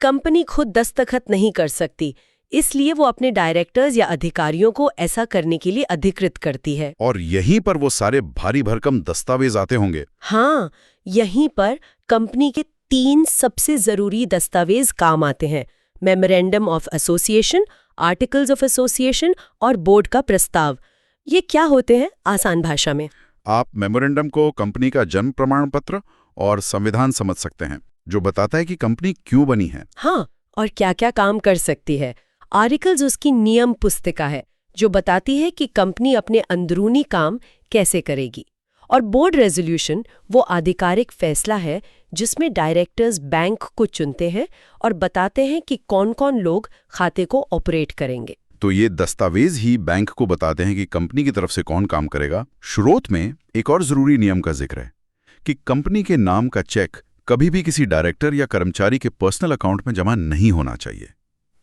कंपनी खुद दस्तखत नहीं कर सकती, इसलिए वो अपने डायरेक्टर्स या अधिकारियों को ऐसा करने के लिए अधिकृत करती है। और यहीं पर वो सारे भारी भरकम दस्तावेज आते होंगे। हाँ, यहीं पर कंपनी के 3 सबसे जरूरी दस्तावेज काम आते हैं: memorandum of association, articles of association और बोर्ड का प्रस्ताव। ये क्या होते हैं आसान भाषा में? आप मेमोरेंडम को कंपनी का जन्म प्रमाण पत्र और संविधान समझ सकते हैं, जो बताता है कि कंपनी क्यों बनी है। हाँ, और क्या-क्या काम कर सकती है। आर्टिकल्स उसकी नियम पुस्तिका है, जो बताती है कि कंपनी अपने अंदरूनी काम कैसे करेगी। और बोर्ड रेजोल्यूशन वो आधिकारिक फैसला है जिसमें डायरेक्टर्स बैंक को चुनते हैं और बताते हैं कि कौन-कौन लोग खाते को ऑपरेट करेंगे। तो ये दस्तावेज ही बैंक को बताते हैं कि कंपनी की तरफ से कौन काम करेगा। शुरुआत में एक और जरूरी नियम का जिक्र है कि कंपनी के नाम का चेक कभी भी किसी डायरेक्टर या कर्मचारी के पर्सनल अकाउंट में जमा नहीं होना चाहिए।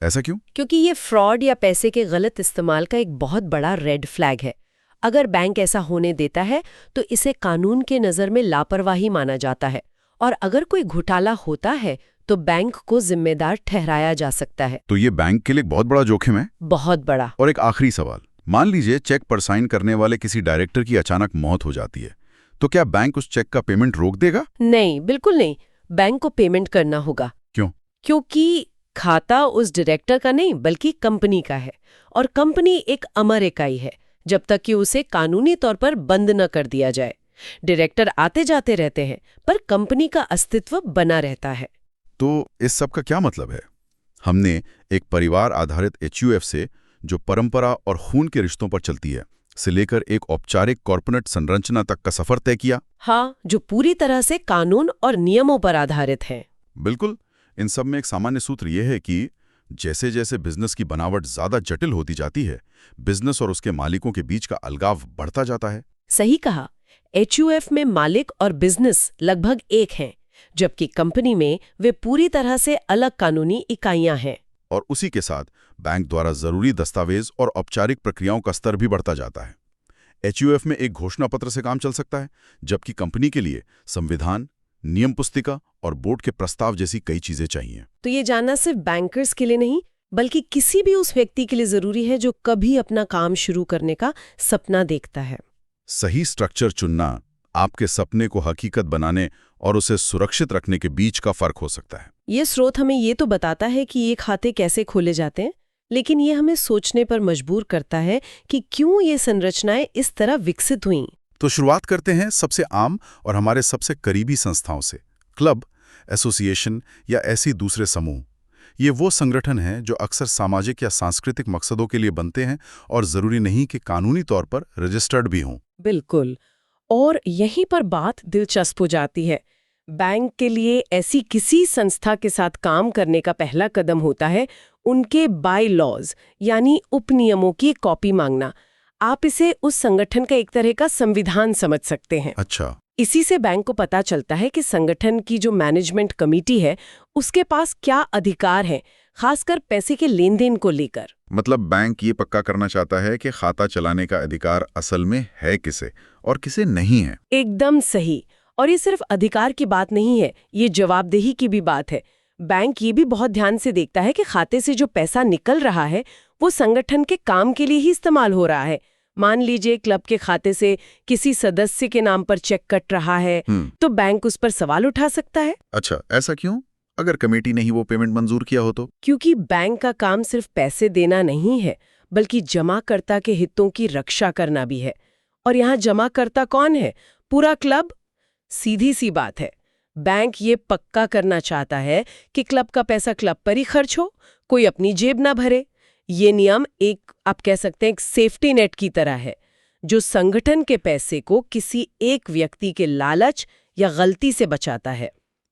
ऐसा क्यों? क्योंकि ये फ्रॉड या पैसे के गलत इस्तेमाल का एक बहुत बड़ा रेड फ्लैग है। अगर बैंक ऐसा होने देता है तो इसे कानून के नज़र में लापरवाही माना जाता है, और अगर कोई घोटाला होता है तो बैंक को जिम्मेदार ठहराया जा सकता है। तो ये बैंक के लिए बहुत बड़ा जोखिम है। बहुत बड़ा। और एक आखिरी सवाल, मान लीजिए चेक पर साइन करने वाले किसी डायरेक्टर की अचानक मौत हो जाती है, तो क्या बैंक उस चेक का पेमेंट रोक देगा? नहीं, बिल्कुल नहीं। बैंक को पेमेंट करना होगा। क्यों? क्योंकि खाता उस डायरेक्टर का नहीं बल्कि कंपनी का है, और कंपनी एक अमर इकाई है जब तक कि उसे कानूनी तौर पर बंद न कर दिया जाए। डायरेक्टर आते जाते रहते हैं पर कंपनी का अस्तित्व बना रहता है। तो इस सब का क्या मतलब है? हमने एक परिवार आधारित HUF से, जो परंपरा और खून के रिश्तों पर चलती है, से लेकर एक औपचारिक कॉर्पोरेट संरचना तक का सफर तय किया। हाँ, जो पूरी तरह से कानून और नियमों पर आधारित है। बिल्कुल। इन सब में एक सामान्य सूत्र यह है कि जैसे जैसे बिजनेस की बनावट ज्यादा जटिल होती जाती है, बिजनेस और उसके मालिकों के बीच का अलगाव बढ़ता जाता है। सही कहा। HUF में मालिक और बिजनेस लगभग एक हैं, जबकि कंपनी में वे पूरी तरह से अलग कानूनी इकाइयां हैं। और उसी के साथ बैंक द्वारा जरूरी दस्तावेज और औपचारिक प्रक्रियाओं का स्तर भी बढ़ता जाता है। HUF में एक घोषणा पत्र से काम चल सकता है, जबकि कंपनी के लिए संविधान, नियम पुस्तिका और बोर्ड के प्रस्ताव जैसी कई चीजें चाहिए। तो ये जानना सिर्फ बैंकर्स के लिए नहीं बल्कि किसी भी उस व्यक्ति के लिए जरूरी है जो कभी अपना काम शुरू करने का सपना देखता है। सही स्ट्रक्चर चुनना आपके सपने को हकीकत बनाने और उसे सुरक्षित रखने के बीच का फर्क हो सकता है। ये स्रोत हमें ये तो बताता है कि ये खाते कैसे खोले जाते हैं, लेकिन ये हमें सोचने पर मजबूर करता है कि क्यों ये संरचनाएं इस तरह विकसित हुईं। तो शुरुआत करते हैं सबसे आम और हमारे सबसे करीबी संस्थाओं से। क्लब, एसोसिएशन या ऐसी दूसरे समूह, ये वो संगठन हैं जो अक्सर सामाजिक या सांस्कृतिक मकसदों के लिए बनते हैं और जरूरी नहीं कि कानूनी तौर पर रजिस्टर्ड भी हों। बिल्कुल। और यहीं पर बात दिलचस्प हो जाती है। बैंक के लिए ऐसी किसी संस्था के साथ काम करने का पहला कदम होता है उनके बाय लॉज यानी उपनियमों की कॉपी मांगना। आप इसे उस संगठन का एक तरह का संविधान समझ सकते हैं। अच्छा। इसी से बैंक को पता चलता है कि संगठन की जो मैनेजमेंट कमेटी है उसके पास क्या अधिकार हैं, खासकर पैसे के लेन देन को लेकर। मतलब बैंक ये पक्का करना चाहता है कि खाता चलाने का अधिकार असल में है किसे और किसे नहीं है। एकदम सही। और ये सिर्फ अधिकार की बात नहीं है, ये जवाबदेही की भी बात है। बैंक ये भी बहुत ध्यान से देखता है कि खाते से जो पैसा निकल रहा है वो संगठन के काम के लिए ही इस्तेमाल हो रहा है। मान लीजिए क्लब के खाते से किसी सदस्य के नाम पर चेक कट रहा है तो बैंक उस पर सवाल उठा सकता है। अच्छा, ऐसा क्यों? अगर कमेटी ने ही वो पेमेंट मंजूर किया हो तो? क्योंकि बैंक का काम सिर्फ पैसे देना नहीं है बल्कि जमाकर्ता के हितों की रक्षा करना भी है। और यहाँ जमाकर्ता कौन है? पूरा क्लब। सीधी सी बात है, बैंक ये पक्का करना चाहता है कि क्लब का पैसा क्लब पर ही खर्च हो, कोई अपनी जेब ना भरे। ये नियम एक, आप कह सकते हैं, एक सेफ्टी नेट की तरह है जो संगठन के पैसे को किसी एक व्यक्ति के लालच या गलती से बचाता है।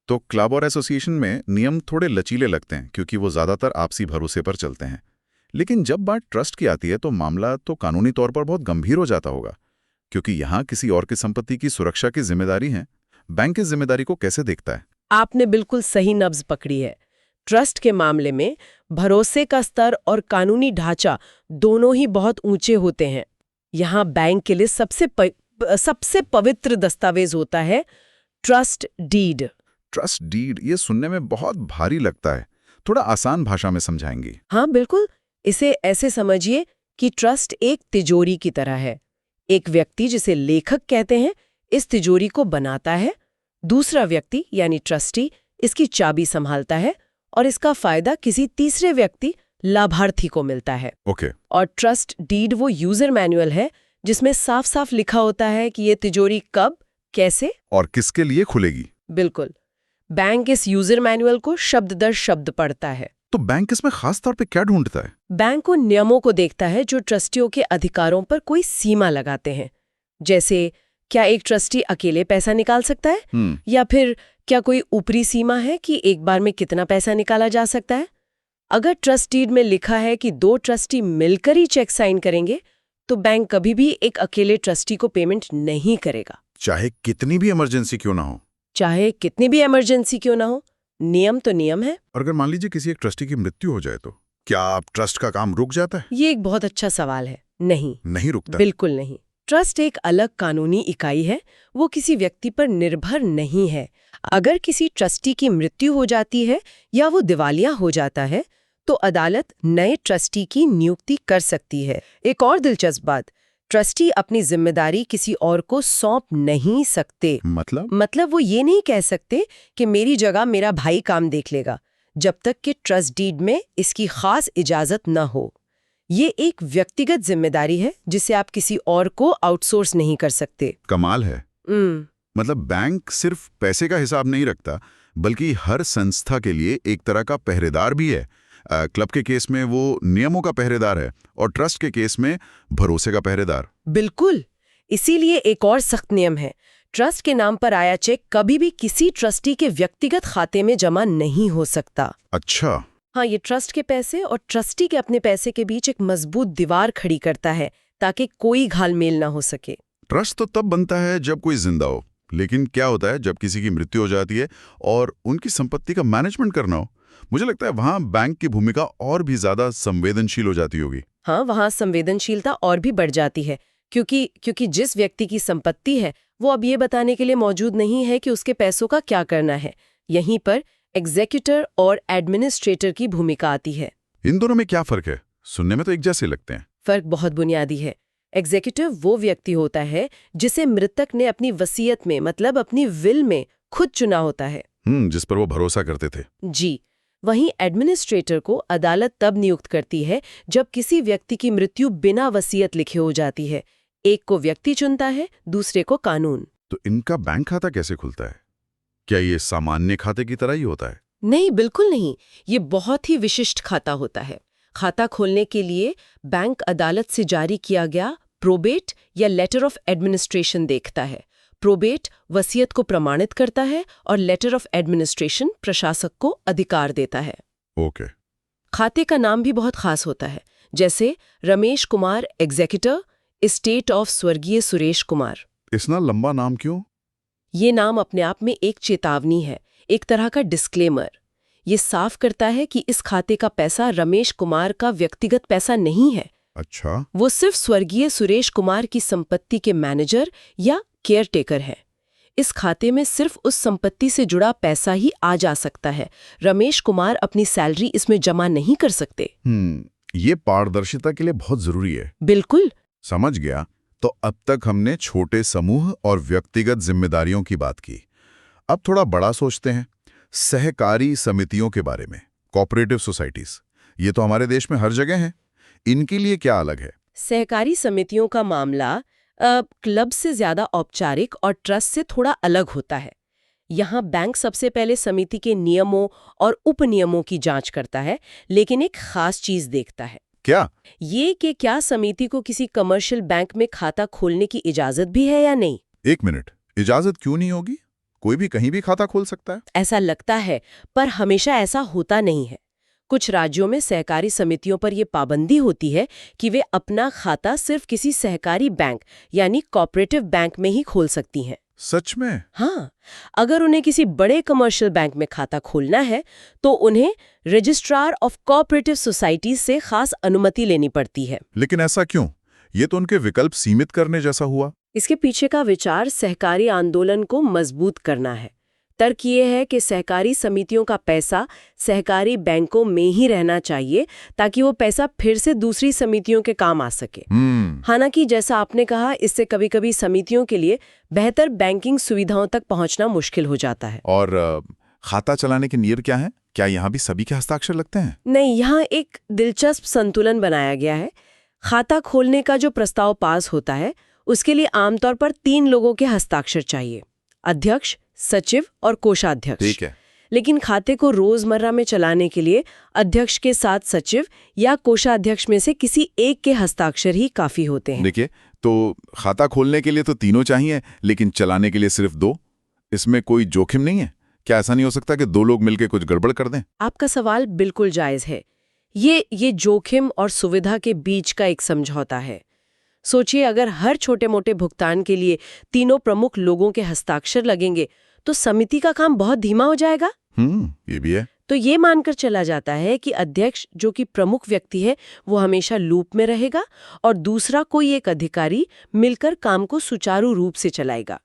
तो क्लब और एसोसिएशन में नियम थोड़े लचीले लगते हैं क्योंकि वो ज्यादातर आपसी भरोसे पर चलते हैं। लेकिन जब बात ट्रस्ट की आती है तो मामला तो कानूनी तौर पर बहुत गंभीर हो जाता होगा, क्योंकि यहाँ किसी और की संपत्ति की सुरक्षा की जिम्मेदारी है। बैंक इस जिम्मेदारी को कैसे देखता है? आपने बिल्कुल सही नब्ज पकड़ी है। ट्रस्ट के मामले में भरोसे का स्तर और कानूनी ढांचा दोनों ही बहुत ऊंचे होते हैं। यहाँ बैंक के लिए सबसे पवित्र दस्तावेज होता है ट्रस्ट डीड। ट्रस्ट डीड, ये सुनने में बहुत भारी लगता है। थोड़ा आसान भाषा में समझाएंगी? हाँ बिल्कुल, इसे ऐसे समझिए कि ट्रस्ट एक तिजोरी की तरह है। एक व्यक्ति जिसे लेखक कहते हैं इस तिजोरी को बनाता है, दूसरा व्यक्ति यानी ट्रस्टी इसकी चाबी संभालता है और इसका फायदा किसी तीसरे व्यक्ति लाभार्थी को मिलता है। ओके। और ट्रस्ट डीड वो यूजर मैनुअल है जिसमें साफ साफ लिखा होता है कि ये तिजोरी कब, कैसे और किसके लिए खुलेगी? बिल्कुल। बैंक इस यूजर मैनुअल को शब्द दर शब्द पढ़ता है। तो बैंक इसमें खास तौर पे क्या ढूंढता है? बैंक उन नियमों को देखता है जो ट्रस्टियों के अधिकारों पर कोई सीमा लगाते हैं। जैसे क्या एक ट्रस्टी अकेले पैसा निकाल सकता है, या फिर क्या कोई ऊपरी सीमा है कि एक बार में कितना पैसा निकाला जा सकता है। अगर ट्रस्ट डीड में लिखा है कि 2 ट्रस्टी मिलकर ही चेक साइन करेंगे, तो बैंक कभी भी एक अकेले ट्रस्टी को पेमेंट नहीं करेगा, चाहे कितनी भी इमरजेंसी क्यों ना हो। चाहे कितनी भी इमरजेंसी क्यों ना हो। नियम तो नियम है। और अगर मान लीजिए किसी एक ट्रस्टी की मृत्यु हो जाए तो क्या आप ट्रस्ट का काम रुक जाता है? ये एक बहुत अच्छा सवाल है। नहीं रुकता। बिल्कुल नहीं। ट्रस्ट एक अलग कानूनी इकाई है, वो किसी व्यक्ति पर निर्भर नहीं है। अगर किसी ट्रस्टी की मृत्यु हो जाती है या वो दिवालिया हो जाता है, तो अदालत नए ट्रस्टी की नियुक्ति कर सकती है। एक और दिलचस्प बात, ट्रस्टी अपनी जिम्मेदारी किसी और को सौंप नहीं सकते। मतलब वो ये नहीं कह सकते कि मेरी जगह मेरा भाई काम देख लेगा, जब तक कि ट्रस्ट डीड में इसकी खास इजाजत न हो। ये एक व्यक्तिगत जिम्मेदारी है जिसे आप किसी और को आउटसोर्स नहीं कर सकते। कमाल है। मतलब बैंक सिर्फ पैसे का हिसाब नहीं रखता, बल्कि हर संस्था के लिए एक तरह का पहरेदार भी है। क्लब के केस में वो नियमों का पहरेदार है और ट्रस्ट के केस में भरोसे का पहरेदार। बिल्कुल। इसीलिए एक और सख्त नियम है, ट्रस्ट के नाम पर आया चेक कभी भी किसी ट्रस्टी के व्यक्तिगत खाते में जमा नहीं हो सकता। अच्छा। हाँ, ये ट्रस्ट के पैसे और ट्रस्टी के अपने पैसे के बीच एक मजबूत दीवार खड़ी करता है ताकि कोई घालमेल ना हो सके। ट्रस्ट तो तब बनता है जब कोई जिंदा हो, लेकिन क्या होता है जब किसी की मृत्यु हो जाती है और उनकी संपत्ति का मैनेजमेंट करना हो? मुझे लगता है वहां बैंक की भूमिका और भी ज्यादा संवेदनशील हो जाती होगी। हाँ, वहां संवेदनशीलता और भी बढ़ जाती है, क्योंकि जिस व्यक्ति की संपत्ति है वो अब ये बताने के लिए मौजूद नहीं है कि उसके पैसों का क्या करना है। यहीं पर एग्जीक्यूटर और एडमिनिस्ट्रेटर की भूमिका आती है। इन दोनों में क्या फर्क है? सुनने में तो एक जैसे लगते हैं। फर्क बहुत बुनियादी है। एग्जीक्यूटिव वो व्यक्ति होता है जिसे मृतक ने अपनी वसीयत में, मतलब अपनी विल में खुद चुना होता है, जिस पर वो भरोसा करते थे। जी। वहीं एडमिनिस्ट्रेटर को अदालत तब नियुक्त करती है जब किसी व्यक्ति की मृत्यु बिना वसीयत लिखे हो जाती है। एक को व्यक्ति चुनता है, दूसरे को कानून। तो इनका बैंक खाता कैसे खुलता है? क्या ये सामान्य खाते की तरह ही होता है? नहीं, बिल्कुल नहीं। ये बहुत ही विशिष्ट खाता होता है। खाता खोलने के लिए बैंक अदालत से जारी किया गया प्रोबेट या लेटर ऑफ एडमिनिस्ट्रेशन देखता है। प्रोबेट वसीयत को प्रमाणित करता है और लेटर ऑफ एडमिनिस्ट्रेशन प्रशासक को अधिकार देता है। ओके। खाते का नाम भी बहुत खास होता है, जैसे Ramesh Kumar executor, estate of स्वर्गीय सुरेश कुमार। इतना लंबा नाम क्यों? ये नाम अपने आप में एक चेतावनी है, एक तरह का डिस्क्लेमर। ये साफ करता है कि इस खाते का पैसा रमेश कुमार का व्यक्तिगत पैसा नहीं है। अच्छा। वो सिर्फ स्वर्गीय सुरेश कुमार की संपत्ति के मैनेजर या केयरटेकर है। इस खाते में सिर्फ उस संपत्ति से जुड़ा पैसा ही आ जा सकता है। रमेश कुमार अपनी सैलरी इसमें जमा नहीं कर सकते। ये पारदर्शिता के लिए बहुत जरूरी है। बिल्कुल। समझ गया। तो अब तक हमने छोटे समूह और व्यक्तिगत जिम्मेदारियों की बात की। अब थोड़ा बड़ा सोचते हैं, सहकारी समितियों के बारे में। कोऑपरेटिव सोसाइटीज, ये तो हमारे देश में हर जगह हैं। इनके लिए क्या अलग है? सहकारी समितियों का मामला क्लब से ज्यादा औपचारिक और ट्रस्ट से थोड़ा अलग होता है। यहाँ बैंक सबसे पहले समिति के नियमों और उपनियमों की जांच करता है, लेकिन एक खास चीज देखता है। क्या? ये कि क्या समिति को किसी कमर्शियल बैंक में खाता खोलने की इजाजत भी है या नहीं। एक मिनट, इजाजत क्यों नहीं होगी? कोई भी कहीं भी खाता खोल सकता है? ऐसा लगता है, पर हमेशा ऐसा होता नहीं है। कुछ राज्यों में सहकारी समितियों पर यह पाबंदी होती है कि वे अपना खाता सिर्फ किसी सहकारी बैंक यानी कोऑपरेटिव बैंक में ही खोल सकती हैं। सच में? हाँ, अगर उन्हें किसी बड़े कमर्शियल बैंक में खाता खोलना है तो उन्हें रजिस्ट्रार ऑफ कोऑपरेटिव सोसाइटीज से खास अनुमति लेनी पड़ती है। लेकिन ऐसा क्यों? ये तो उनके विकल्प सीमित करने जैसा हुआ। इसके पीछे का विचार सहकारी आंदोलन को मजबूत करना है। तर्क ये है कि सहकारी समितियों का पैसा सहकारी बैंकों में ही रहना चाहिए ताकि वो पैसा फिर से दूसरी समितियों के काम आ सके। हालांकि जैसा आपने कहा, इससे कभी-कभी समितियों के लिए बेहतर बैंकिंग सुविधाओं तक पहुंचना मुश्किल हो जाता है। और खाता चलाने के नियम क्या हैं? क्या यहाँ भी सभी के हस्ताक्षर लगते हैं? नहीं, यहाँ एक दिलचस्प संतुलन बनाया गया है। खाता खोलने का जो प्रस्ताव पास होता है उसके लिए आमतौर पर 3 लोगों के हस्ताक्षर चाहिए, अध्यक्ष, सचिव और कोषाध्यक्ष। ठीक है। लेकिन खाते को रोजमर्रा में चलाने के लिए अध्यक्ष के साथ सचिव या कोषाध्यक्ष में से किसी एक के हस्ताक्षर ही काफी होते हैं। देखिए, तो खाता खोलने के लिए तो तीनों चाहिए, लेकिन चलाने के लिए सिर्फ 2। इसमें कोई जोखिम नहीं है? क्या ऐसा नहीं हो सकता कि 2 लोग मिलकर कुछ गड़बड़ कर दें? आपका सवाल बिल्कुल जायज है। ये जोखिम और सुविधा के बीच का एक समझौता है। सोचिए, अगर हर छोटे-मोटे भुगतान के लिए तीनों प्रमुख लोगों के हस्ताक्षर लगेंगे तो समिति का काम बहुत धीमा हो जाएगा। ये भी है। तो ये मानकर चला जाता है कि अध्यक्ष, जो कि प्रमुख व्यक्ति है, वो हमेशा लूप में रहेगा और दूसरा कोई एक अधिकारी मिलकर काम को सुचारू रूप से चलाएगा।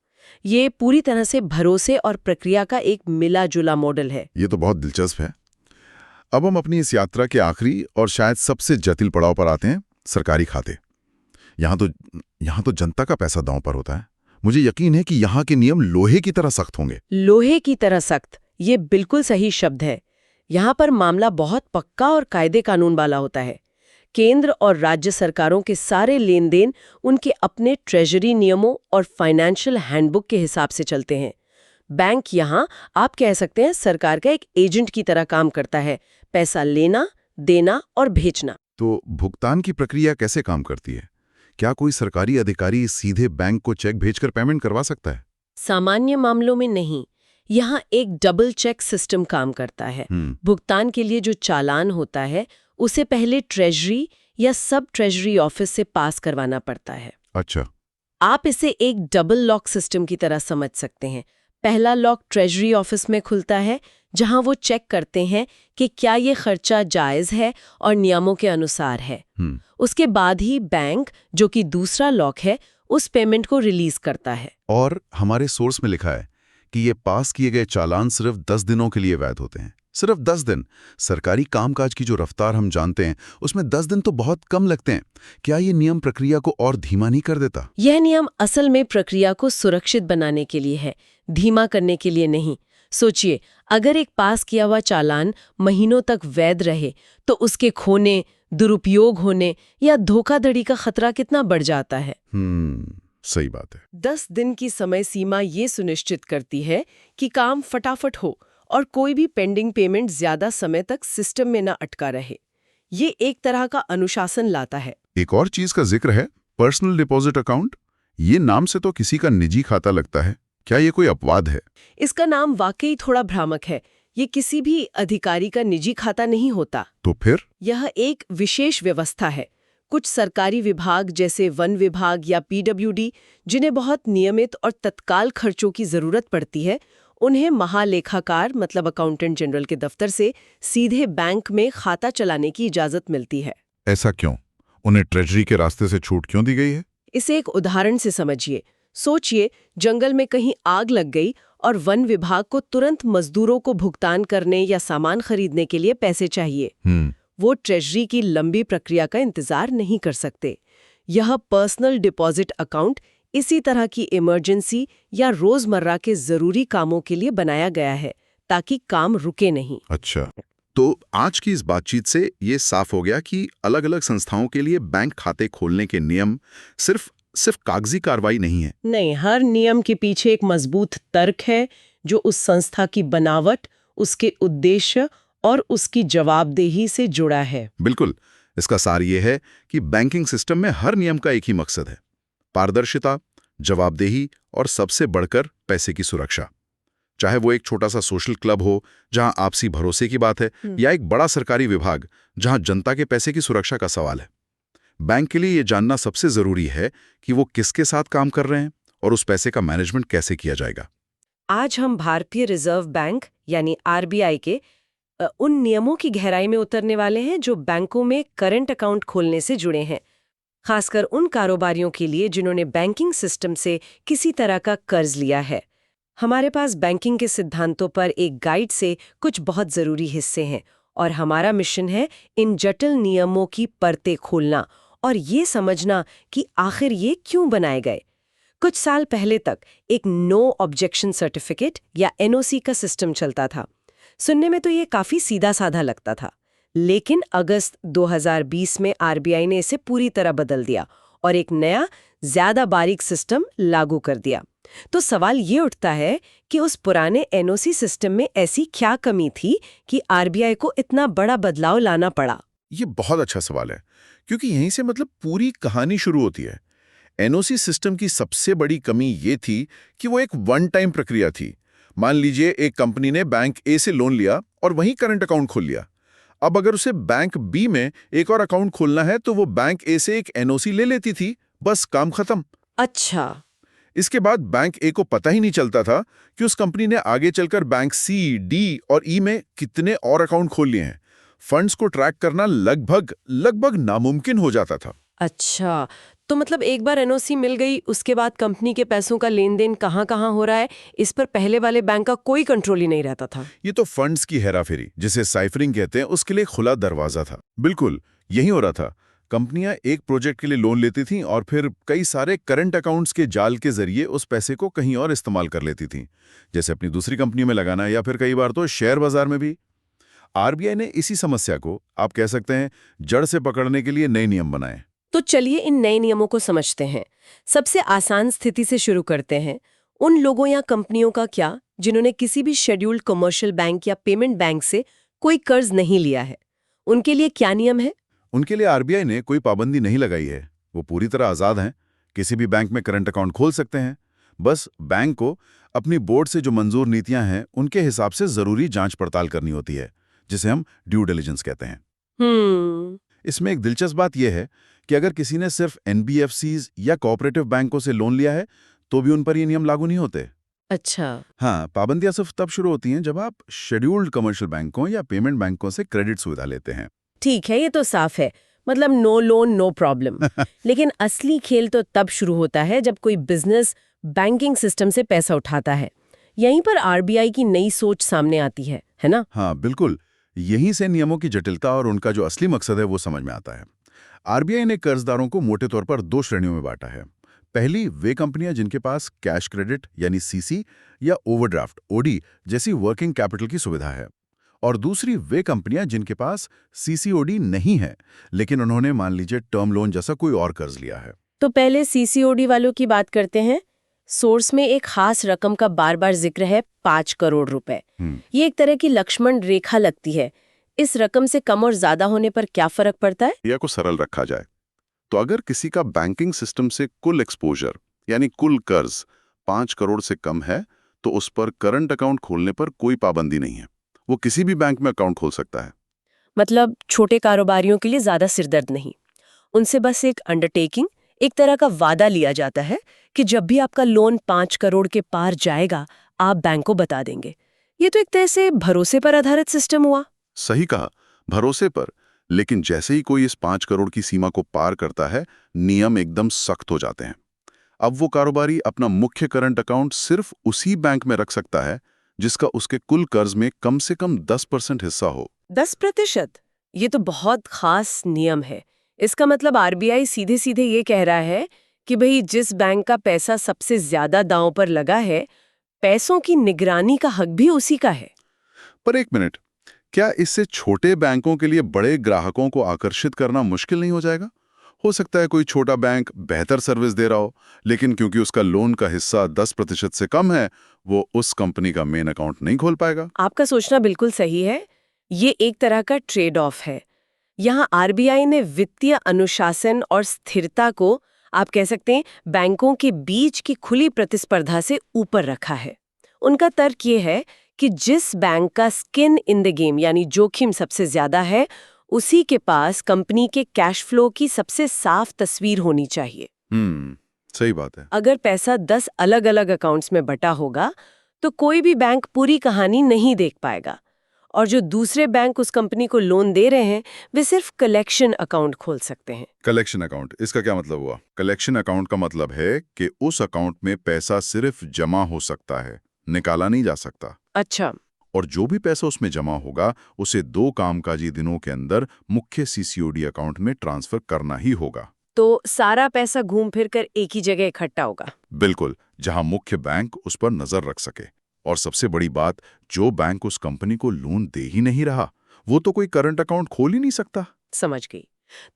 ये पूरी तरह से भरोसे और प्रक्रिया का एक मिला-जुला मॉडल है। ये तो बहुत दिलचस्प है। अब हम अपनी इस यात्रा के आखिरी और शायद सबसे जटिल पड़ाव पर आते हैं, सरकारी खाते। यहाँ तो जनता का पैसा दांव पर होता है। मुझे यकीन है कि यहाँ के नियम लोहे की तरह सख्त होंगे। लोहे की तरह सख्त, ये बिल्कुल सही शब्द है। यहाँ पर मामला बहुत पक्का और कायदे कानून वाला होता है। केंद्र और राज्य सरकारों के सारे लेन देन उनके अपने ट्रेजरी नियमों और फाइनेंशियल हैंडबुक के हिसाब से चलते हैं। बैंक यहाँ, आप कह सकते हैं, सरकार का एक एजेंट की तरह काम करता है, पैसा लेना, देना और भेजना। तो भुगतान की प्रक्रिया कैसे काम करती है? क्या कोई सरकारी अधिकारी सीधे बैंक को चेक भेजकर पेमेंट करवा सकता है? सामान्य मामलों में नहीं। यहाँ एक डबल चेक सिस्टम काम करता है। भुगतान के लिए जो चालान होता है उसे पहले ट्रेजरी या सब ट्रेजरी ऑफिस से पास करवाना पड़ता है। अच्छा। आप इसे एक डबल लॉक सिस्टम की तरह समझ सकते हैं। पहला लॉक ट्रेजरी ऑफिस में खुलता है, जहां वो चेक करते हैं कि क्या ये खर्चा जायज है और नियमों के अनुसार है। उसके बाद ही बैंक, जो कि दूसरा लॉक है, उस पेमेंट को रिलीज करता है। और हमारे सोर्स में लिखा है कि ये पास किए गए चालान सिर्फ 10 दिनों के लिए वैध होते हैं। सिर्फ 10 दिन। सरकारी कामकाज की जो रफ्तार हम जानते हैं, उसमें 10 दिन तो बहुत कम लगते हैं। क्या ये नियम प्रक्रिया को और धीमा नहीं कर देता? यह नियम असल में प्रक्रिया को सुरक्षित बनाने के लिए है, धीमा करने के लिए नहीं। सोचिए, अगर एक पास किया हुआ चालान महीनों तक वैध रहे तो उसके खोने, दुरुपयोग होने या धोखाधड़ी का खतरा कितना बढ़ जाता है। सही बात है। 10 दिन की समय सीमा ये सुनिश्चित करती है कि काम फटाफट हो और कोई भी पेंडिंग पेमेंट ज्यादा समय तक सिस्टम में न अटका रहे। ये एक तरह का अनुशासन लाता है। एक और चीज का जिक्र है, पर्सनल डिपॉजिट अकाउंट। ये नाम से तो किसी का निजी खाता लगता है। क्या ये कोई अपवाद है? इसका नाम वाकई थोड़ा भ्रामक है। ये किसी भी अधिकारी का निजी खाता नहीं होता। तो फिर? यह एक विशेष व्यवस्था है। कुछ सरकारी विभाग जैसे वन विभाग या पीडब्ल्यूडी, जिन्हें बहुत नियमित और तत्काल खर्चों की जरूरत पड़ती है, उन्हें महालेखाकार मतलब अकाउंटेंट जनरल के दफ्तर से सीधे बैंक में खाता चलाने की इजाजत मिलती है। ऐसा क्यों? उन्हें ट्रेजरी के रास्ते से छूट क्यों दी गई है? इसे एक उदाहरण से समझिए। सोचिए, जंगल में कहीं आग लग गई और वन विभाग को तुरंत मजदूरों को भुगतान करने या सामान खरीदने के लिए पैसे चाहिए। वो ट्रेजरी की लंबी प्रक्रिया का इंतजार नहीं कर सकते। यह पर्सनल डिपॉजिट अकाउंट इसी तरह की इमरजेंसी या रोजमर्रा के जरूरी कामों के लिए बनाया गया है, ताकि काम रुके नहीं। अच्छा, तो आज की इस बातचीत से ये साफ हो गया कि अलग-अलग संस्थाओं के लिए बैंक खाते खोलने के नियम सिर्फ कागजी कार्रवाई नहीं है। नहीं, हर नियम के पीछे एक मजबूत तर्क है जो उस संस्था की बनावट, उसके उद्देश्य और उसकी जवाबदेही से जुड़ा है। बिल्कुल। इसका सार ये है कि बैंकिंग सिस्टम में हर नियम का एक ही मकसद है, पारदर्शिता, जवाबदेही और सबसे बढ़कर पैसे की सुरक्षा। चाहे वो एक छोटा सा सोशल क्लब हो जहां आपसी भरोसे की बात है, या एक बड़ा सरकारी विभाग जहां जनता के पैसे की सुरक्षा का सवाल है। बैंक के लिए ये जानना सबसे जरूरी है कि वो किसके साथ काम कर रहे हैं और उस पैसे का मैनेजमेंट कैसे किया जाएगा। आज हम भारतीय रिजर्व बैंक यानी आरबीआई के उन नियमों की गहराई में उतरने वाले हैं जो बैंकों में करंट अकाउंट खोलने से जुड़े हैं, खासकर उन कारोबारियों के लिए जिन्होंने बैंकिंग सिस्टम से किसी तरह का कर्ज लिया है। हमारे पास बैंकिंग के सिद्धांतों पर एक गाइड से कुछ बहुत जरूरी हिस्से हैं और हमारा मिशन है इन जटिल नियमों की परतें खोलना और ये समझना कि आखिर ये क्यों बनाए गए। कुछ साल पहले तक एक नो ऑब्जेक्शन सर्टिफिकेट या एनओसी का सिस्टम चलता था। सुनने में तो ये काफी सीधा साधा लगता था, लेकिन अगस्त 2020 में आरबीआई ने इसे पूरी तरह बदल दिया और एक नया ज्यादा बारीक सिस्टम लागू कर दिया। तो सवाल ये उठता है कि उस पुराने एनओसी सिस्टम में ऐसी क्या कमी थी कि आरबीआई को इतना बड़ा बदलाव लाना पड़ा? ये बहुत अच्छा सवाल है, क्योंकि यहीं से मतलब पूरी कहानी शुरू होती है। एनओसी सिस्टम की सबसे बड़ी कमी ये थी कि वो एक वन टाइम प्रक्रिया थी। मान लीजिए एक कंपनी ने बैंक ए से लोन लिया और वहीं करंट अकाउंट खोल लिया। अब अगर उसे बैंक बी में एक और अकाउंट खोलना है तो वो बैंक ए से एक एनओसी ले लेती थी, बस काम खत्म। अच्छा। इसके बाद बैंक ए को पता ही नहीं चलता था कि उस कंपनी ने आगे चलकर बैंक सी, डी और ई में कितने और अकाउंट खोल लिए हैं। फंड्स को ट्रैक करना लगभग नामुमकिन हो जाता था। अच्छा, तो मतलब एक बार एनओसी मिल गई, उसके बाद कंपनी के पैसों का लेन देन कहाँ हो रहा है, इस पर पहले वाले बैंक का कोई कंट्रोल ही नहीं रहता था। ये तो फंड्स की हेराफेरी, जिसे साइफरिंग कहते हैं, उसके लिए खुला दरवाजा था। बिल्कुल यही हो रहा था। कंपनियां एक प्रोजेक्ट के लिए लोन लेती थीं और फिर कई सारे करंट अकाउंट्स के जाल के जरिए उस पैसे को कहीं और इस्तेमाल कर लेती थीं, जैसे अपनी दूसरी कंपनी में लगाना या फिर कई बार तो शेयर बाजार में भी। आरबीआई ने इसी समस्या को, आप कह सकते हैं, जड़ से पकड़ने के लिए नए नियम बनाए। तो चलिए इन नए नियमों को समझते हैं। सबसे आसान स्थिति से शुरू करते हैं। उन लोगों या कंपनियों का क्या जिन्होंने किसी भी शेड्यूल्ड कमर्शियल बैंक या पेमेंट बैंक से कोई कर्ज नहीं लिया है, उनके लिए क्या नियम है? उनके लिए आरबीआई ने कोई पाबंदी नहीं लगाई है। वो पूरी तरह आजाद हैं, किसी भी बैंक में करंट अकाउंट खोल सकते हैं। बस बैंक को अपनी बोर्ड से जो मंजूर नीतियां हैं उनके हिसाब से जरूरी जांच पड़ताल करनी होती है, जिसे हम ड्यू डिलिजेंस कहते हैं। इसमें एक दिलचस्प बात यह है कि अगर किसी ने सिर्फ एनबीएफसीज या कोऑपरेटिव बैंकों से लोन लिया है तो भी उन पर ये नियम लागू नहीं होते। अच्छा। हाँ, पाबंदियां सिर्फ तब शुरू होती हैं जब आप शेड्यूल्ड कमर्शियल बैंकों या पेमेंट बैंकों से क्रेडिट सुविधा लेते हैं। ठीक है, ये तो साफ है, मतलब नो लोन नो प्रॉब्लम। लेकिन असली खेल तो तब शुरू होता है जब कोई बिजनेस बैंकिंग सिस्टम से पैसा उठाता है। यहीं पर आरबीआई की नई सोच सामने आती है ना? हाँ बिल्कुल, यहीं से नियमों की जटिलता और उनका जो असली मकसद है वो समझ में आता है। आरबीआई ने कर्जदारों को मोटे तौर पर दो श्रेणियों में बांटा है। पहली, वे कंपनियां जिनके पास कैश क्रेडिट यानी सीसी या ओवरड्राफ्ट ओडी जैसी वर्किंग कैपिटल की सुविधा है, और दूसरी वे कंपनियां जिनके पास सीसीओडी नहीं है लेकिन उन्होंने मान लीजिए टर्म लोन जैसा कोई और कर्ज लिया है। तो पहले सीसीओडी वालों की बात करते हैं। सोर्स में एक खास रकम का बार बार जिक्र है, 5 करोड़ रुपए। ये एक तरह की लक्ष्मण रेखा लगती है। इस रकम से कम और ज्यादा होने पर क्या फर्क पड़ता है? या को सरल रखा जाए तो अगर किसी का बैंकिंग सिस्टम से कुल एक्सपोजर यानी कुल कर्ज 5 करोड़ से कम है तो उस पर करंट अकाउंट खोलने पर कोई पाबंदी नहीं है। वो किसी भी बैंक में अकाउंट खोल सकता है। मतलब छोटे कारोबारियों के लिए ज्यादा सिरदर्द नहीं। उनसे बस एक अंडरटेकिंग, एक तरह का वादा लिया जाता है कि जब भी आपका लोन 5 करोड़ के पार जाएगा आप बैंक को बता देंगे। ये तो एक तरह से भरोसे पर आधारित सिस्टम हुआ। सही कहा, भरोसे पर। लेकिन जैसे ही कोई इस 5 करोड़ की सीमा को पार करता है, नियम एकदम सख्त हो जाते हैं। अब वो कारोबारी अपना मुख्य करंट अकाउंट सिर्फ उसी बैंक में रख सकता है जिसका उसके कुल कर्ज में कम से कम 10% हिस्सा हो। 10%? ये तो बहुत खास नियम है। इसका मतलब आरबीआई सीधे सीधे ये कह रहा है कि भाई जिस बैंक का पैसा सबसे ज्यादा दांव पर लगा है, पैसों की निगरानी का हक भी उसी का है। पर एक मिनट, क्या इससे छोटे बैंकों के लिए बड़े ग्राहकों को आकर्षित करना मुश्किल नहीं हो जाएगा? हो सकता है कोई छोटा बैंक बेहतर सर्विस दे रहा हो, लेकिन क्योंकि उसका लोन का हिस्सा 10% से कम है, वो उस कंपनी का मेन अकाउंट नहीं खोल पाएगा। आपका सोचना बिल्कुल सही है। ये एक तरह का ट्रेड ऑफ है। यहाँ आरबीआई ने वित्तीय अनुशासन और स्थिरता को, आप कह सकते हैं, बैंकों के बीच की खुली प्रतिस्पर्धा से ऊपर रखा है। उनका तर्क ये है कि जिस बैंक का स्किन इन द गेम यानी जोखिम सबसे ज्यादा है, उसी के पास कंपनी के कैश फ्लो की सबसे साफ तस्वीर होनी चाहिए। सही बात है। अगर पैसा 10 अलग अलग अकाउंट्स में बटा होगा तो कोई भी बैंक पूरी कहानी नहीं देख पाएगा, और जो दूसरे बैंक उस कंपनी को लोन दे रहे हैं वे सिर्फ कलेक्शन अकाउंट खोल सकते हैं। कलेक्शन अकाउंट, इसका क्या मतलब हुआ? कलेक्शन अकाउंट का मतलब है कि उस अकाउंट में पैसा सिर्फ जमा हो सकता है, निकाला नहीं जा सकता। अच्छा, और जो भी पैसा उसमें जमा होगा उसे 2 कामकाजी दिनों के अंदर मुख्य सीसीओडी अकाउंट में ट्रांसफर करना ही होगा। तो सारा पैसा घूम फिर कर एक ही जगह इकट्ठा होगा। बिल्कुल, जहां मुख्य बैंक उस पर नजर रख सके। और सबसे बड़ी बात, जो बैंक उस कंपनी को लोन दे ही नहीं रहा, वो तो कोई करंट अकाउंट खोल ही नहीं सकता। समझ गई।